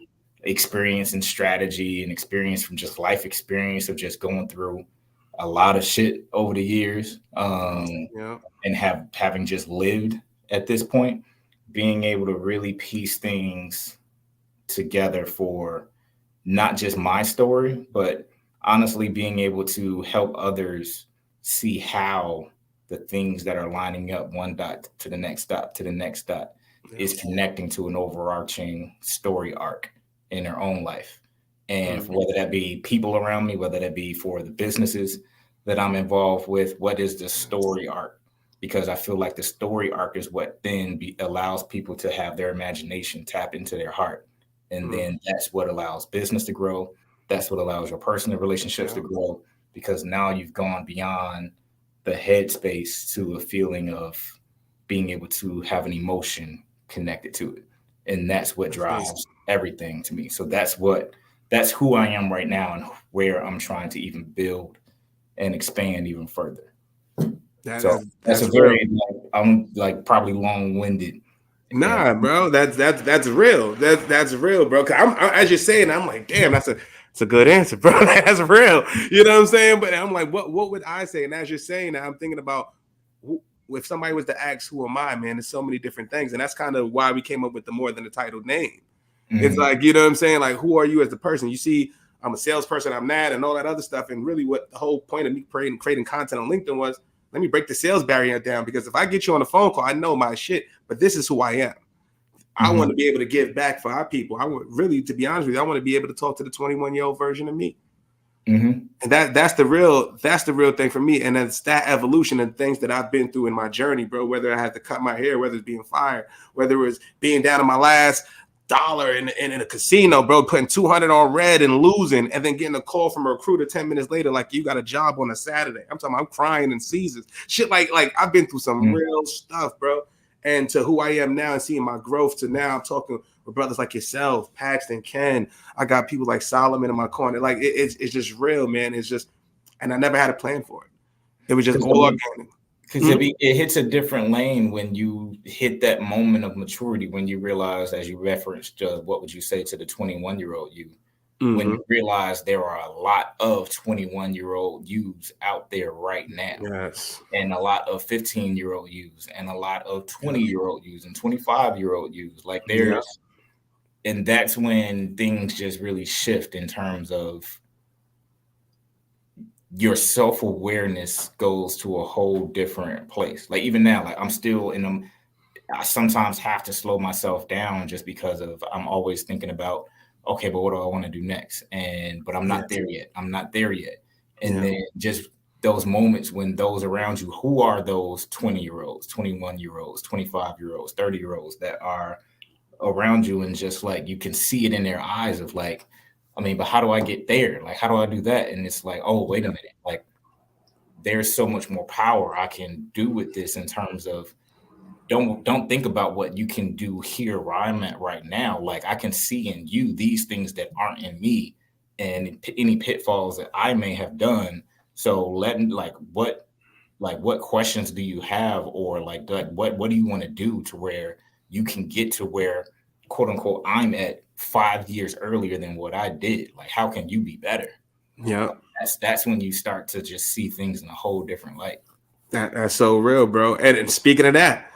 experience and strategy and experience from just life experience of just going through a lot of shit over the years, and having just lived at this point, being able to really piece things together for not just my story, but honestly being able to help others see how the things that are lining up one dot to the next dot to the next dot is connecting to an overarching story arc in their own life. And whether that be people around me, whether that be for the businesses that I'm involved with, what is the story arc? Because I feel like the story arc is what then allows people to have their imagination tap into their heart. And then that's what allows business to grow. That's what allows your personal relationships to grow, because now you've gone beyond the headspace to a feeling of being able to have an emotion connected to it. And that's what drives everything to me. So that's who I am right now, and where I'm trying to even build and expand even further. That's a very, I'm like probably long-winded. Nah, bro, that's real. That's real, bro. 'Cause I'm, as you're saying, I'm like, damn, that's a It's a good answer, bro. That's real. You know what I'm saying? But I'm like, what would I say? And as you're saying that, I'm thinking about if somebody was to ask, who am I, man? There's so many different things. And that's kind of why we came up with the More Than a Title name. It's like, you know what I'm saying? Like, who are you as the person? You see, I'm a salesperson, I'm mad, and all that other stuff. And really, what the whole point of me creating content on LinkedIn was, let me break the sales barrier down. Because if I get you on a phone call, I know my shit, but this is who I am. I want to be able to give back for our people. I want really, to be honest with you, I want to be able to talk to the 21-year-old version of me. And that's the real thing for me. And it's that evolution and things that I've been through in my journey, bro. Whether I had to cut my hair, whether it's being fired, whether it was being down to my last dollar in a casino, bro, putting 200 on red and losing, and then getting a call from a recruiter 10 minutes later, like, you got a job on a Saturday. I'm talking, I'm crying in seasons. Shit, like I've been through some real stuff, bro. And to who I am now and seeing my growth to now, I'm talking with brothers like yourself, Paxton, Ken. I got people like Solomon in my corner. Like it's just real, man. It's just, and I never had a plan for it. It was just all organic. Because it hits a different lane when you hit that moment of maturity, when you realize, as you referenced, what would you say to the 21-year-old you? When you realize there are a lot of 21-year-old yous out there right now. Yes. And a lot of 15-year-old yous, and a lot of 20-year-old yous, and 25-year-old yous. Like there's, and that's when things just really shift in terms of your self-awareness goes to a whole different place. Like even now, like I'm still in them. I sometimes have to slow myself down just because of I'm always thinking about, okay, but what do I want to do next? But I'm not there yet. I'm not there yet. And then just those moments when those around you, who are those 20-year-olds, 21-year-olds, 25-year-olds, 30-year-olds that are around you, and just like you can see it in their eyes of like, I mean, but how do I get there? Like, how do I do that? And it's like, oh, wait a minute. Like, there's so much more power I can do with this in terms of don't think about what you can do here where I'm at right now. Like, I can see in you these things that aren't in me, and any pitfalls that I may have done. So what questions do you have, or like what do you want to do to where you can get to where, quote unquote, I'm at 5 years earlier than what I did? Like, how can you be better? Yeah. That's when you start to just see things in a whole different light. That's so real, bro. And speaking of that,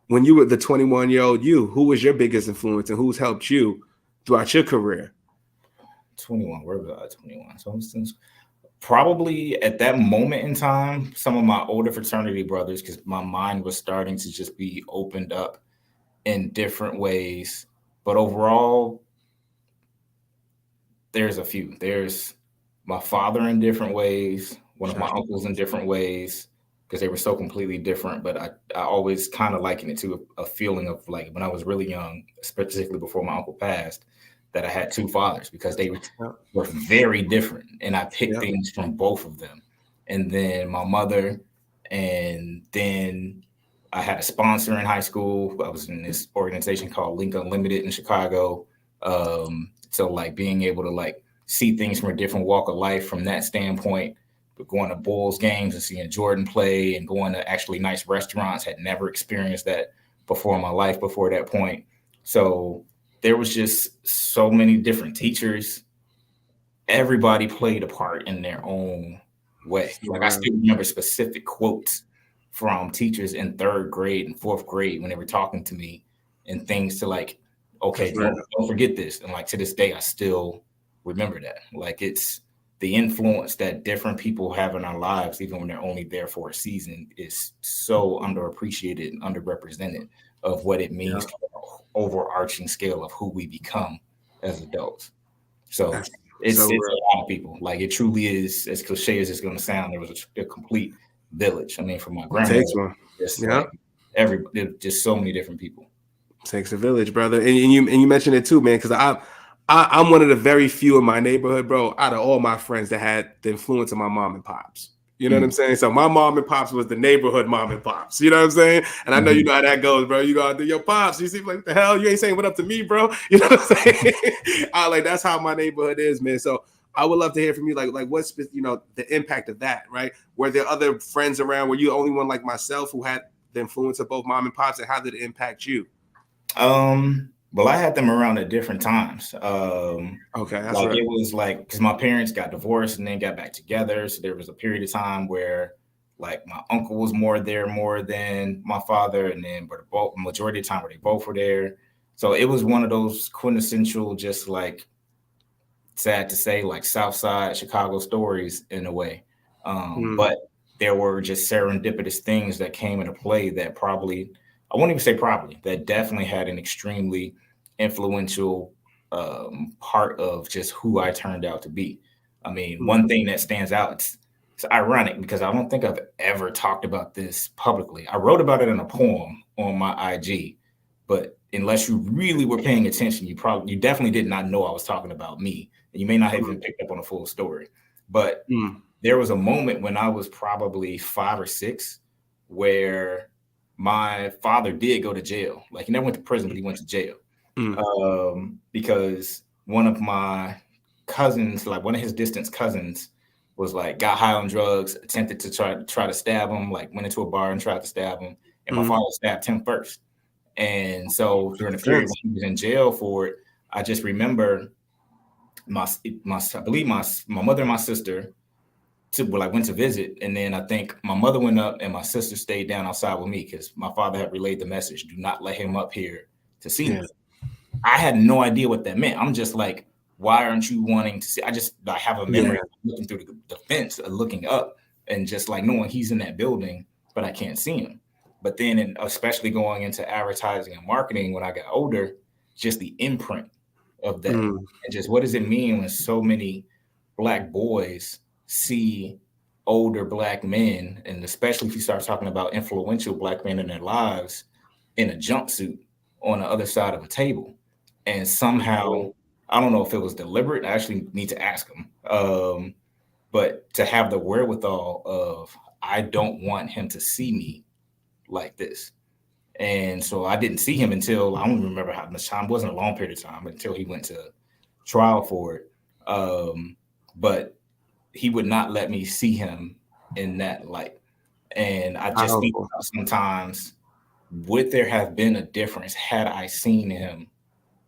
when you were the 21-year-old you, who was your biggest influence and who's helped you throughout your career? 21, where was I? 21. So probably at that moment in time, some of my older fraternity brothers, because my mind was starting to just be opened up in different ways. But overall, there's a few. There's my father in different ways, one of my uncles in different ways, because they were so completely different. But I always kind of liken it to a feeling of like when I was really young, particularly before my uncle passed, that I had two fathers, because they were very different. And I picked things from both of them. And then my mother, and then I had a sponsor in high school. I was in this organization called Link Unlimited in Chicago. So like being able to like see things from a different walk of life from that standpoint, but going to Bulls games and seeing Jordan play and going to actually nice restaurants, had never experienced that before in my life before that point. So there was just so many different teachers. Everybody played a part in their own way. Like I still remember specific quotes from teachers in third grade and fourth grade when they were talking to me, and things to like, okay, don't forget this. And like to this day, I still remember that. Like it's the influence that different people have in our lives, even when they're only there for a season, is so underappreciated and underrepresented of what it means to an overarching scale of who we become as adults. So it's a lot of people. Like it truly is, as cliche as it's going to sound, there was a complete village. I mean, from my grandmother, just so many different people. Takes a village, brother. And you mentioned it too, man, because I'm one of the very few in my neighborhood, bro, out of all my friends that had the influence of my mom and pops. You know what I'm saying? So my mom and pops was the neighborhood mom and pops. You know what I'm saying? And I know you know how that goes, bro. You go out to your pops. You see, like, what the hell? You ain't saying what up to me, bro. You know what I'm saying? Like that's how my neighborhood is, man. So I would love to hear from you, like what's the impact of that, right? Were there other friends around? Were you the only one like myself who had the influence of both mom and pops, and how did it impact you? Well, I had them around at different times. Okay, that's Like right. it was like because my parents got divorced and then got back together. So there was a period of time where like my uncle was more there more than my father, and then but both majority of the time where they both were there. So it was one of those quintessential, just like sad to say, like South Side Chicago stories in a way. Mm, But there were just serendipitous things that came into play that probably, I won't even say probably, that definitely had an extremely influential part of just who I turned out to be. I mean, mm, one thing that stands out, it's ironic because I don't think I've ever talked about this publicly. I wrote about it in a poem on my IG, but unless you really were paying attention, you definitely did not know I was talking about me, and you may not have mm, even picked up on the full story. But mm, there was a moment when I was probably 5 or 6 where my father did go to jail. Like he never went to prison, but he went to jail mm, because one of my cousins, like one of his distant cousins, was like got high on drugs, attempted to try to stab him, like went into a bar and tried to stab him, and my mm. father stabbed him first. And so during the period when Defense. he was in jail for it, I just remember I believe my mother and my sister went to visit, and then I think my mother went up and my sister stayed down outside with me because my father had relayed the message: "Do not let him up here to see Yeah, me." I had no idea what that meant. I'm just like, why aren't you wanting to see? I have a yeah, memory of looking through the fence, looking up, and just like knowing he's in that building, but I can't see him. But then, especially going into advertising and marketing when I got older, just the imprint of that, mm, and just what does it mean when so many black boys see older black men, and especially if you start talking about influential black men in their lives, in a jumpsuit on the other side of a table. And somehow, I don't know if it was deliberate. I actually need to ask him. But to have the wherewithal of, I don't want him to see me like this. And so I didn't see him until, I don't remember how much time, it wasn't a long period of time until he went to trial for it. But he would not let me see him in that light. And I just think powerful. about sometimes, would there have been a difference had I seen him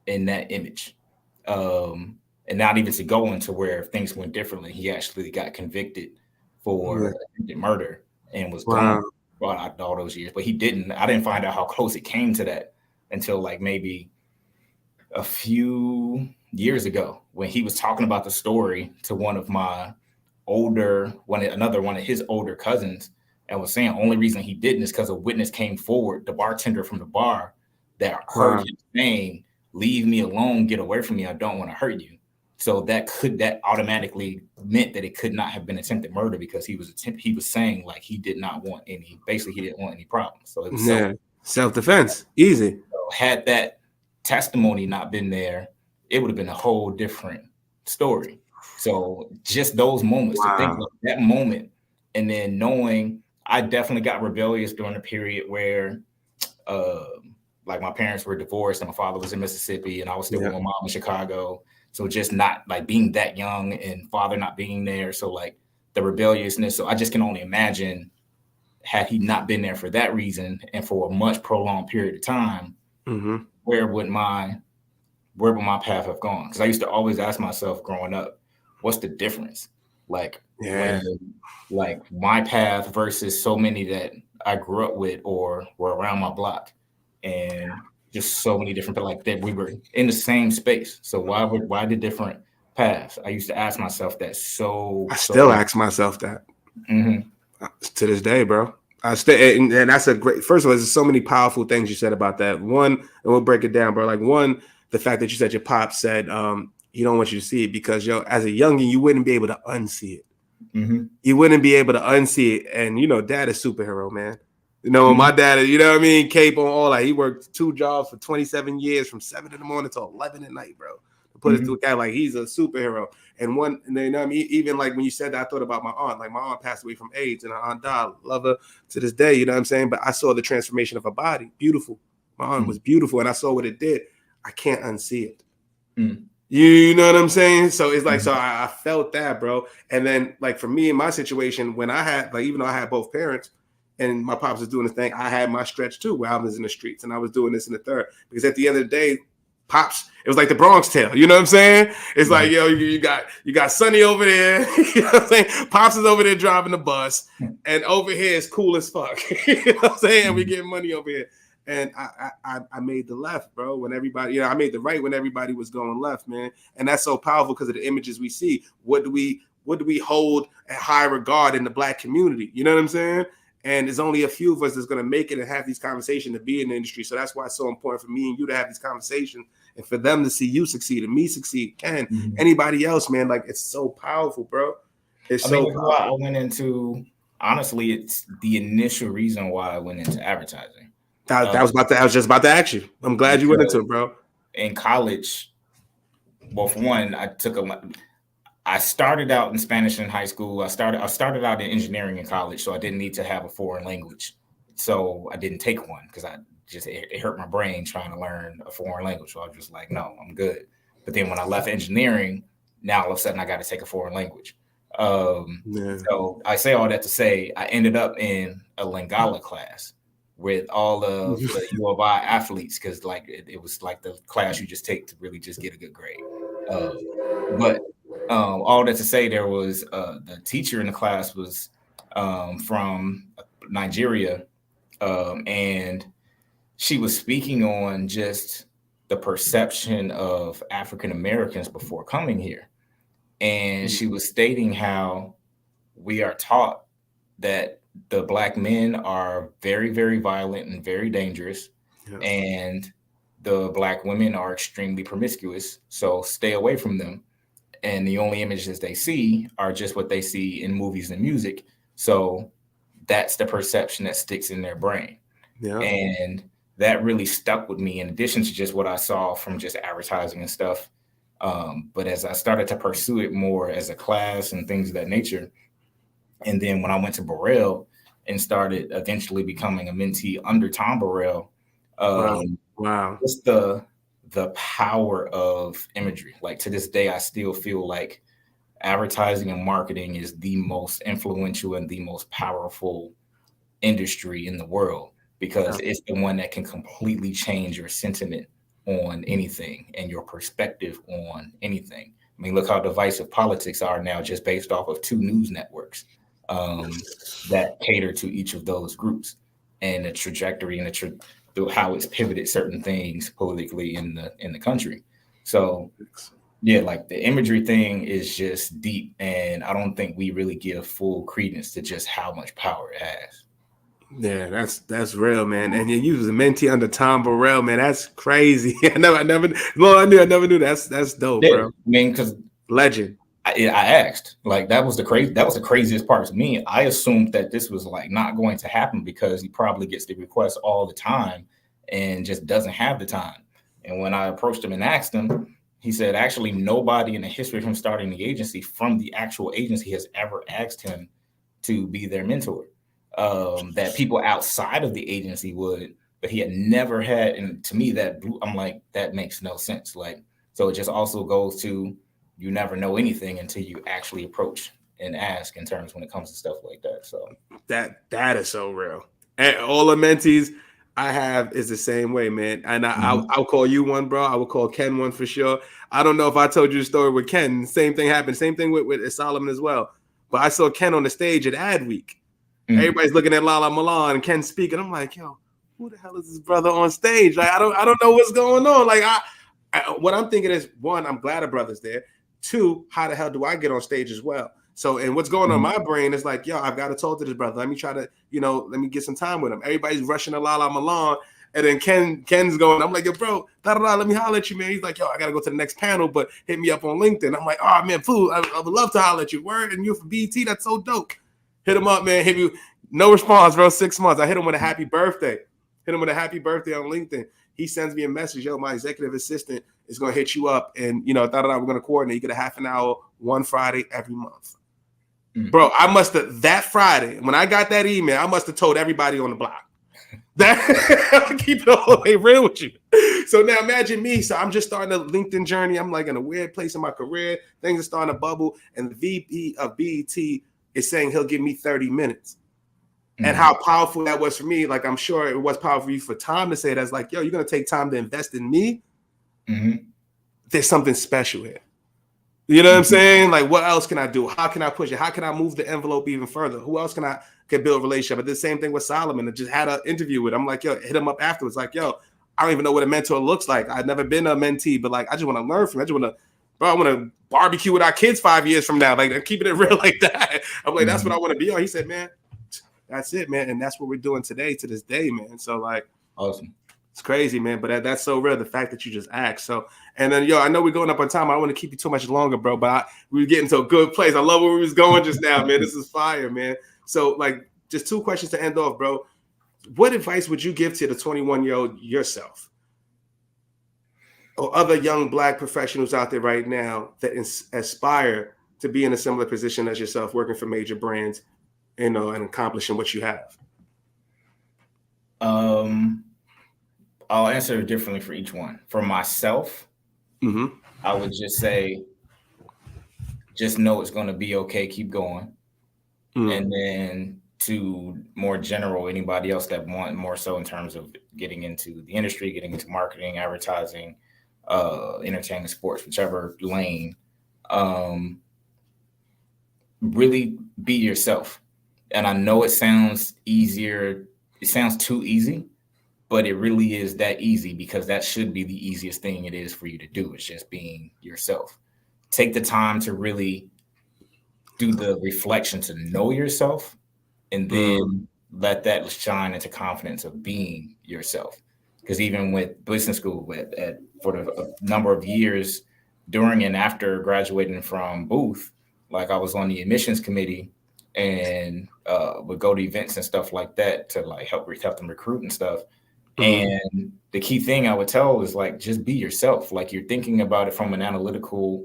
in that image? And not even to go into where things went differently. He actually got convicted Yeah. for attempted murder and was gone Wow. brought out all those years. But he didn't. I didn't find out how close it came to that until like maybe a few years ago when he was talking about the story to one of my another one of his older cousins, and was saying only reason he didn't is because a witness came forward, the bartender from the bar, that heard Wow. him saying, "Leave me alone, get away from me, I don't want to hurt you." So that automatically meant that it could not have been attempted murder because he was saying like he did not want any, basically he didn't want any problems. So it was self. Yeah. Self-defense. Easy. Had that testimony not been there, it would have been a whole different story. So just those moments, to think Wow. about that moment, and then knowing I definitely got rebellious during a period where uh, like my parents were divorced and my father was in Mississippi and I was still Yeah. with my mom in Chicago. So just not like being that young and father not being there. So like the rebelliousness. So I just can only imagine, had he not been there for that reason and for a much prolonged period of time, Mm-hmm. where would my path have gone? Because I used to always ask myself growing up, what's the difference? Like Yeah. when like my path versus so many that I grew up with or were around my block, and just so many different, but like that we were in the same space. So why the different paths? I used to ask myself that I so still much. ask myself that Mhm. to this day, bro. I still, and that's a great. First of all, there's so many powerful things you said about that. One, and we'll break it down, bro. Like one, the fact that you said your pop said he don't want you to see it because yo, as a youngin, you wouldn't be able to unsee it. Mhm. You wouldn't be able to unsee it. And dad is superhero, man. Mhm. My dad, what I mean, cape on all that. He worked 2 jobs for 27 years from 7 in the morning to 11 at night, bro. To put it to a Mhm. guy like he's a superhero. And then I mean, even like when you said that, I thought about my aunt. Like my aunt passed away from AIDS, and her aunt died. Love her to this day, you know what I'm saying? But I saw the transformation of her body. Beautiful. My aunt was beautiful, and I saw what it did. I can't unsee it. Mhm. You know what I'm saying? So it's like, so Mhm. I felt that, bro. And then, like, for me in my situation, when I had, like, even though I had both parents and my pops was doing the thing, I had my stretch too, where I was in the streets and I was doing this in the third. Because at the end of the day, Pops, it was like the Bronx Tale. You know what I'm saying? It's like, yo, you got Sonny over there. You know what I'm saying? Pops is over there driving the bus, and over here is cool as fuck. You know what I'm saying? We getting money over here. And I made the left, bro, when everybody, I made the right when everybody was going left, man. And that's so powerful because of the images we see. What do we hold at high regard in the Black community? You know what I'm saying? And there's only a few of us that's going to make it and have these conversations to be in the industry. So that's why it's so important for me and you to have these conversations and for them to see you succeed and me succeed. Ken, anybody else, man, like it's so powerful, bro. It's so powerful. Why I went into, honestly, it's the initial reason why I went into advertising. I was just about to ask you. I'm glad you went into it, bro. In college, well, for one, I started out in Spanish in high school. I started out in engineering in college, so I didn't need to have a foreign language. So I didn't take one because it hurt my brain trying to learn a foreign language. So I was just like, no, I'm good. But then when I left engineering, now all of a sudden I got to take a foreign language. So I say all that to say I ended up in a Lingala class with all of the U of I athletes because like it was like the class you just take to really just get a good grade. But all that to say, there was the teacher in the class was from Nigeria, and she was speaking on just the perception of African Americans before coming here. And she was stating how we are taught that the Black men are very, very violent and very dangerous, and the Black women are extremely promiscuous. So stay away from them. And the only images they see are just what they see in movies and music. So that's the perception that sticks in their brain. Yeah. And that really stuck with me in addition to just what I saw from just advertising and stuff. But as I started to pursue it more as a class and things of that nature, and then when I went to Burrell and started eventually becoming a mentee under Tom Burrell, just the power of imagery. Like to this day, I still feel like advertising and marketing is the most influential and the most powerful industry in the world because it's the one that can completely change your sentiment on anything and your perspective on anything. I mean, look how divisive politics are now just based off of 2 news networks that cater to each of those groups and the trajectory and how it's pivoted certain things politically in the country. So yeah, like the imagery thing is just deep, and I don't think we really give full credence to just how much power it has. Yeah, that's real, man. And you was a mentee under Tom Burrell, man. That's crazy. I never knew. That's dope, bro. I mean, because legend. I asked, like that was the craziest part to me. I assumed that this was like not going to happen because he probably gets the request all the time and just doesn't have the time. And when I approached him and asked him, he said, actually, nobody in the history of him starting the agency from the actual agency has ever asked him to be their mentor. That people outside of the agency would, but he had never had. And to me, I'm like, that makes no sense. Like, so it just also goes to, you never know anything until you actually approach and ask in terms when it comes to stuff like that. So that is so real. And all the mentees I have is the same way, man. And I'll call you one, bro. I will call Ken one for sure. I don't know if I told you the story with Ken. Same thing happened. Same thing with Solomon as well. But I saw Ken on the stage at Ad Week. Everybody's looking at Lala Milan and Ken speaking. I'm like, yo, who the hell is this brother on stage? Like, I don't know what's going on. Like, what I'm thinking is, 1, I'm glad a brother's there. 2, how the hell do I get on stage as well? So, and what's going on in my brain is like, yo, I've got to talk to this brother. Let me try to, let me get some time with him. Everybody's rushing to Lala Milan. And then Ken's going, I'm like, yo, bro, let me holler at you, man. He's like, yo, I got to go to the next panel, but hit me up on LinkedIn. I'm like, oh, man, fool, I would love to holler at you. Word, and you're for BT, that's so dope. Hit him up, man. No response, bro. 6 months. I hit him with a happy birthday. On LinkedIn. He sends me a message. Yo, my executive assistant is going to hit you up. And, we're going to coordinate. You get a half an hour, one Friday every month. Bro, I must have, that Friday, when I got that email, I must have told everybody on the block. I'll keep it all the way real with you. So now imagine me. So I'm just starting a LinkedIn journey. I'm like in a weird place in my career. Things are starting to bubble. And the VP of BET is saying he'll give me 30 minutes. And how powerful that was for me. Like, I'm sure it was powerful for you for Tom to say that's like, yo, you're going to take time to invest in me? there's something special here. You know what I'm saying? Like, what else can I do? How can I push it? How can I move the envelope even further? Who else can build a relationship? But the same thing with Solomon. I just had an interview with him. I'm like, yo, hit him up afterwards. Like, yo, I don't even know what a mentor looks like. I've never been a mentee, but like, I just want to learn from him. I want to barbecue with our kids 5 years from now. Like, I'm keeping it real like that. I'm like, that's what I want to be on. He said, man, that's it, man. And that's what we're doing today to this day, man. So like, awesome. It's crazy, man. But that's so real. The fact that you just asked. So, and then, yo, I know we're going up on time. I don't want to keep you too much longer, bro. But we were getting to a good place. I love where we was going just now, man. This is fire, man. So, like, just 2 questions to end off, bro. What advice would you give to the 21-year-old yourself or other young Black professionals out there right now that aspire to be in a similar position as yourself, working for major brands, you know, and accomplishing what you have? I'll answer differently for each one. For myself, I would just say, just know it's going to be okay. Keep going. And then to more general, anybody else that want more so in terms of getting into the industry, getting into marketing, advertising, entertainment, sports, whichever lane, really be yourself. And I know it sounds easier. It sounds too easy. But it really is that easy, because that should be the easiest thing it is for you to do. It's just being yourself. Take the time to really do the reflection to know yourself, and then let that shine into confidence of being yourself. Because even with business school, for a number of years during and after graduating from Booth, like I was on the admissions committee and would go to events and stuff like that to like help them recruit and stuff. And the key thing I would tell is like, just be yourself. Like, you're thinking about it from an analytical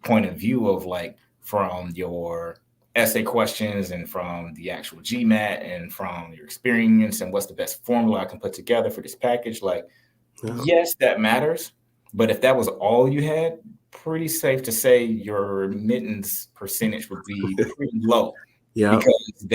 point of view of like, from your essay questions and from the actual GMAT and from your experience and what's the best formula I can put together for this package. Like, yes, that matters. But if that was all you had, pretty safe to say your admittance percentage would be pretty low. Yeah, because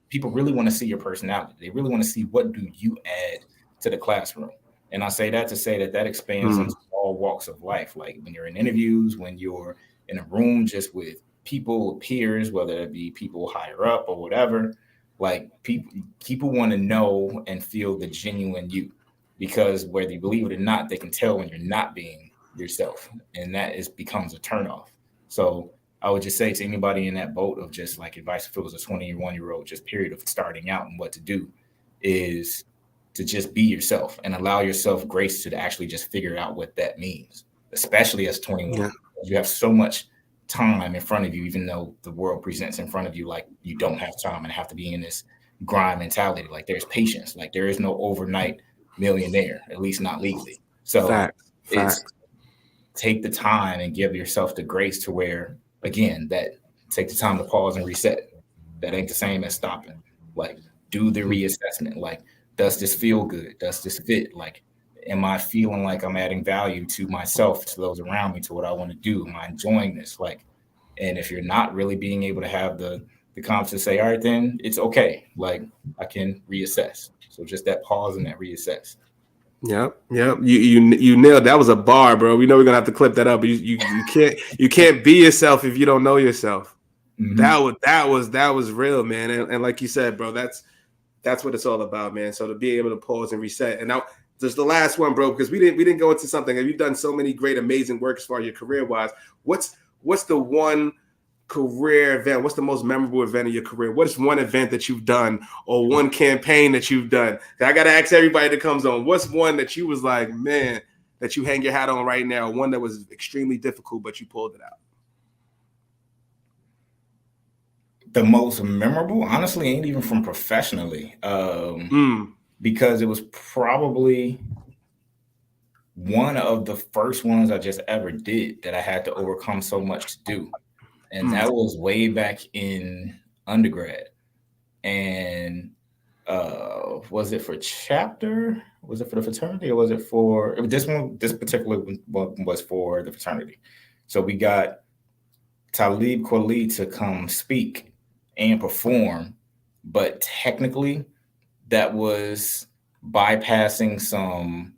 people really want to see your personality. They really want to see, what do you add to the classroom? And I say that to say that expands into all walks of life. Like when you're in interviews, when you're in a room just with people, peers, whether it be people higher up or whatever, like people want to know and feel the genuine you, because whether you believe it or not, they can tell when you're not being yourself, and that becomes a turnoff. So I would just say to anybody in that boat of just like advice, if it was a 21-year-old, just period of starting out and what to do, is to just be yourself and allow yourself grace to actually just figure out what that means, especially as 21. Yeah. You have so much time in front of you, even though the world presents in front of you like you don't have time and have to be in this grind mentality. Like, there's patience. Like, there is no overnight millionaire, at least not legally. So it's take the time and give yourself the grace to where, again, that take the time to pause and reset. That ain't the same as stopping. Like, do the reassessment. Like, does this feel good? Does this fit? Like, am I feeling like I'm adding value to myself, to those around me, to what I want to do? Am I enjoying this? Like, and if you're not really being able to have the confidence to say, all right, then it's okay. Like, I can reassess. So just that pause and that reassess. Yep. You nailed. That was a bar, bro. We know we're gonna have to clip that up. But you can't be yourself if you don't know yourself. That was real, man. And like you said, bro, that's what it's all about, man. So to be able to pause and reset. And now there's the last one, bro, because we didn't go into something. And you've done so many great, amazing work as far as your career wise. What's the one career event? What's the most memorable event of your career? What is one event that you've done or one campaign that you've done? I got to ask everybody that comes on, what's one that you was like, man, that you hang your hat on right now, one that was extremely difficult, but you pulled it out? The most memorable, honestly, ain't even from professionally, because it was probably one of the first ones I just ever did that I had to overcome so much to do. And that was way back in undergrad. And was it for chapter? Was it for the fraternity, or was it for this one? This particular one was for the fraternity. So we got Talib Kweli to come speak and perform, but technically that was bypassing some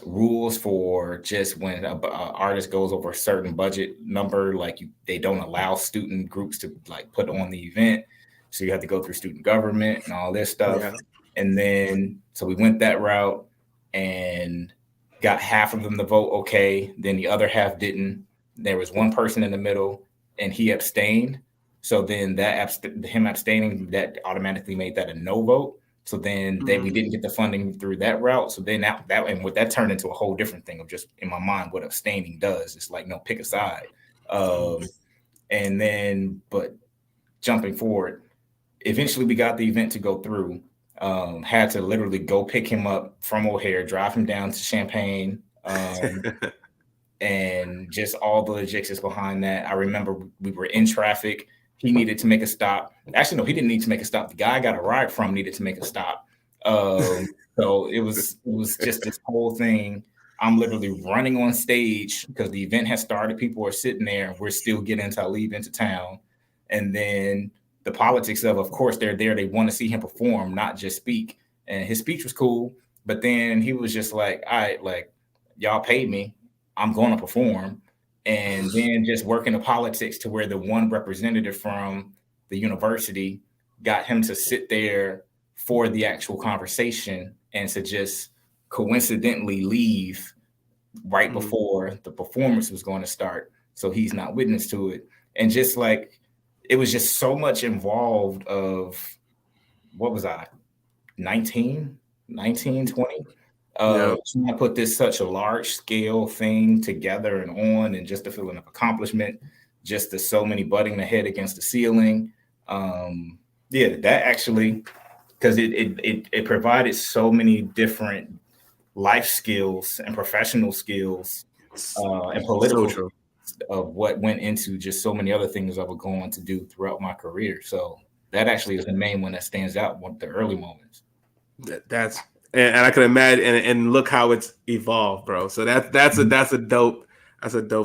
rules for just when a artist goes over a certain budget number, like they don't allow student groups to like put on the event. So you have to go through student government and all this stuff. Yeah. And then, so we went that route and got half of them to vote okay. Then the other half didn't. There was one person in the middle and he abstained. So then him abstaining, that automatically made that a no vote. So then we didn't get the funding through that route. So then that turned into a whole different thing of just in my mind what abstaining does. It's like, no, pick a side. And then, but jumping forward, eventually we got the event to go through. Had to literally go pick him up from O'Hare, drive him down to Champaign, and just all the logistics behind that. I remember we were in traffic. He needed to make a stop. Actually, no, he didn't need to make a stop. The guy I got a ride from needed to make a stop. So it was just this whole thing. I'm literally running on stage because the event has started. People are sitting there. We're still getting to leave into town. And then the politics of course, they're there. They want to see him perform, not just speak. And his speech was cool. But then he was just like, all right, like, y'all paid me. I'm going to perform. And then just working the politics to where the one representative from the university got him to sit there for the actual conversation and to just coincidentally leave right before the performance was going to start. So he's not witness to it. And just like, it was just so much involved of, what was I, 19, 20? Trying to put this such a large scale thing together and on, and just the feeling of accomplishment, just the so many butting the head against the ceiling. That actually, because it provided so many different life skills and professional skills and political of what went into just so many other things I was going to do throughout my career. So that actually is the main one that stands out, one of the early moments. And I can imagine, and look how it's evolved, bro. So that's a dope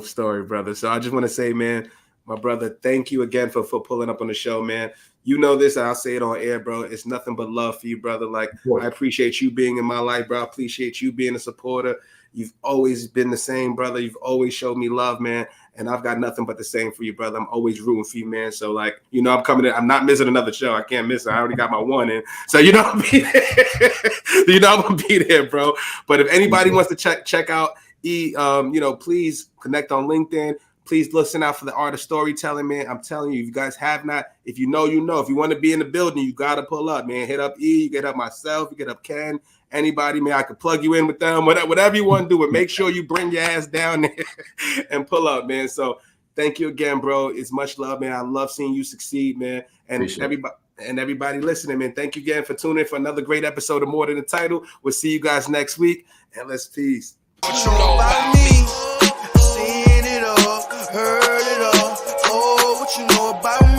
story, brother. So I just want to say, man, my brother, thank you again for pulling up on the show, man. You know this, and I'll say it on air, bro. It's nothing but love for you, brother. Like, I appreciate you being in my life, bro. I appreciate you being a supporter. You've always been the same, brother. You've always showed me love, man. And I've got nothing but the same for you, brother. I'm always rooting for you, man. So, like, you know, I'm coming in. I'm not missing another show. I can't miss it. I already got my one in. So, you know, I'm be there. You know, I'm going to be there, bro. But if anybody wants to check out you know, please connect on LinkedIn. Please listen out for the art of storytelling, man. I'm telling you, if you guys have not, if you know, you know. If you want to be in the building, you got to pull up, man. Hit up E, you get up myself, you get up Ken, anybody, man. I could plug you in with them, whatever you want to do. But make sure you bring your ass down there and pull up, man. So thank you again, bro. It's much love, man. I love seeing you succeed, man. And everybody listening, man. Thank you again for tuning in for another great episode of More Than the Title. We'll see you guys next week, and let's peace. What you know about me? Seen it all, heard it all. Oh, what you know about me?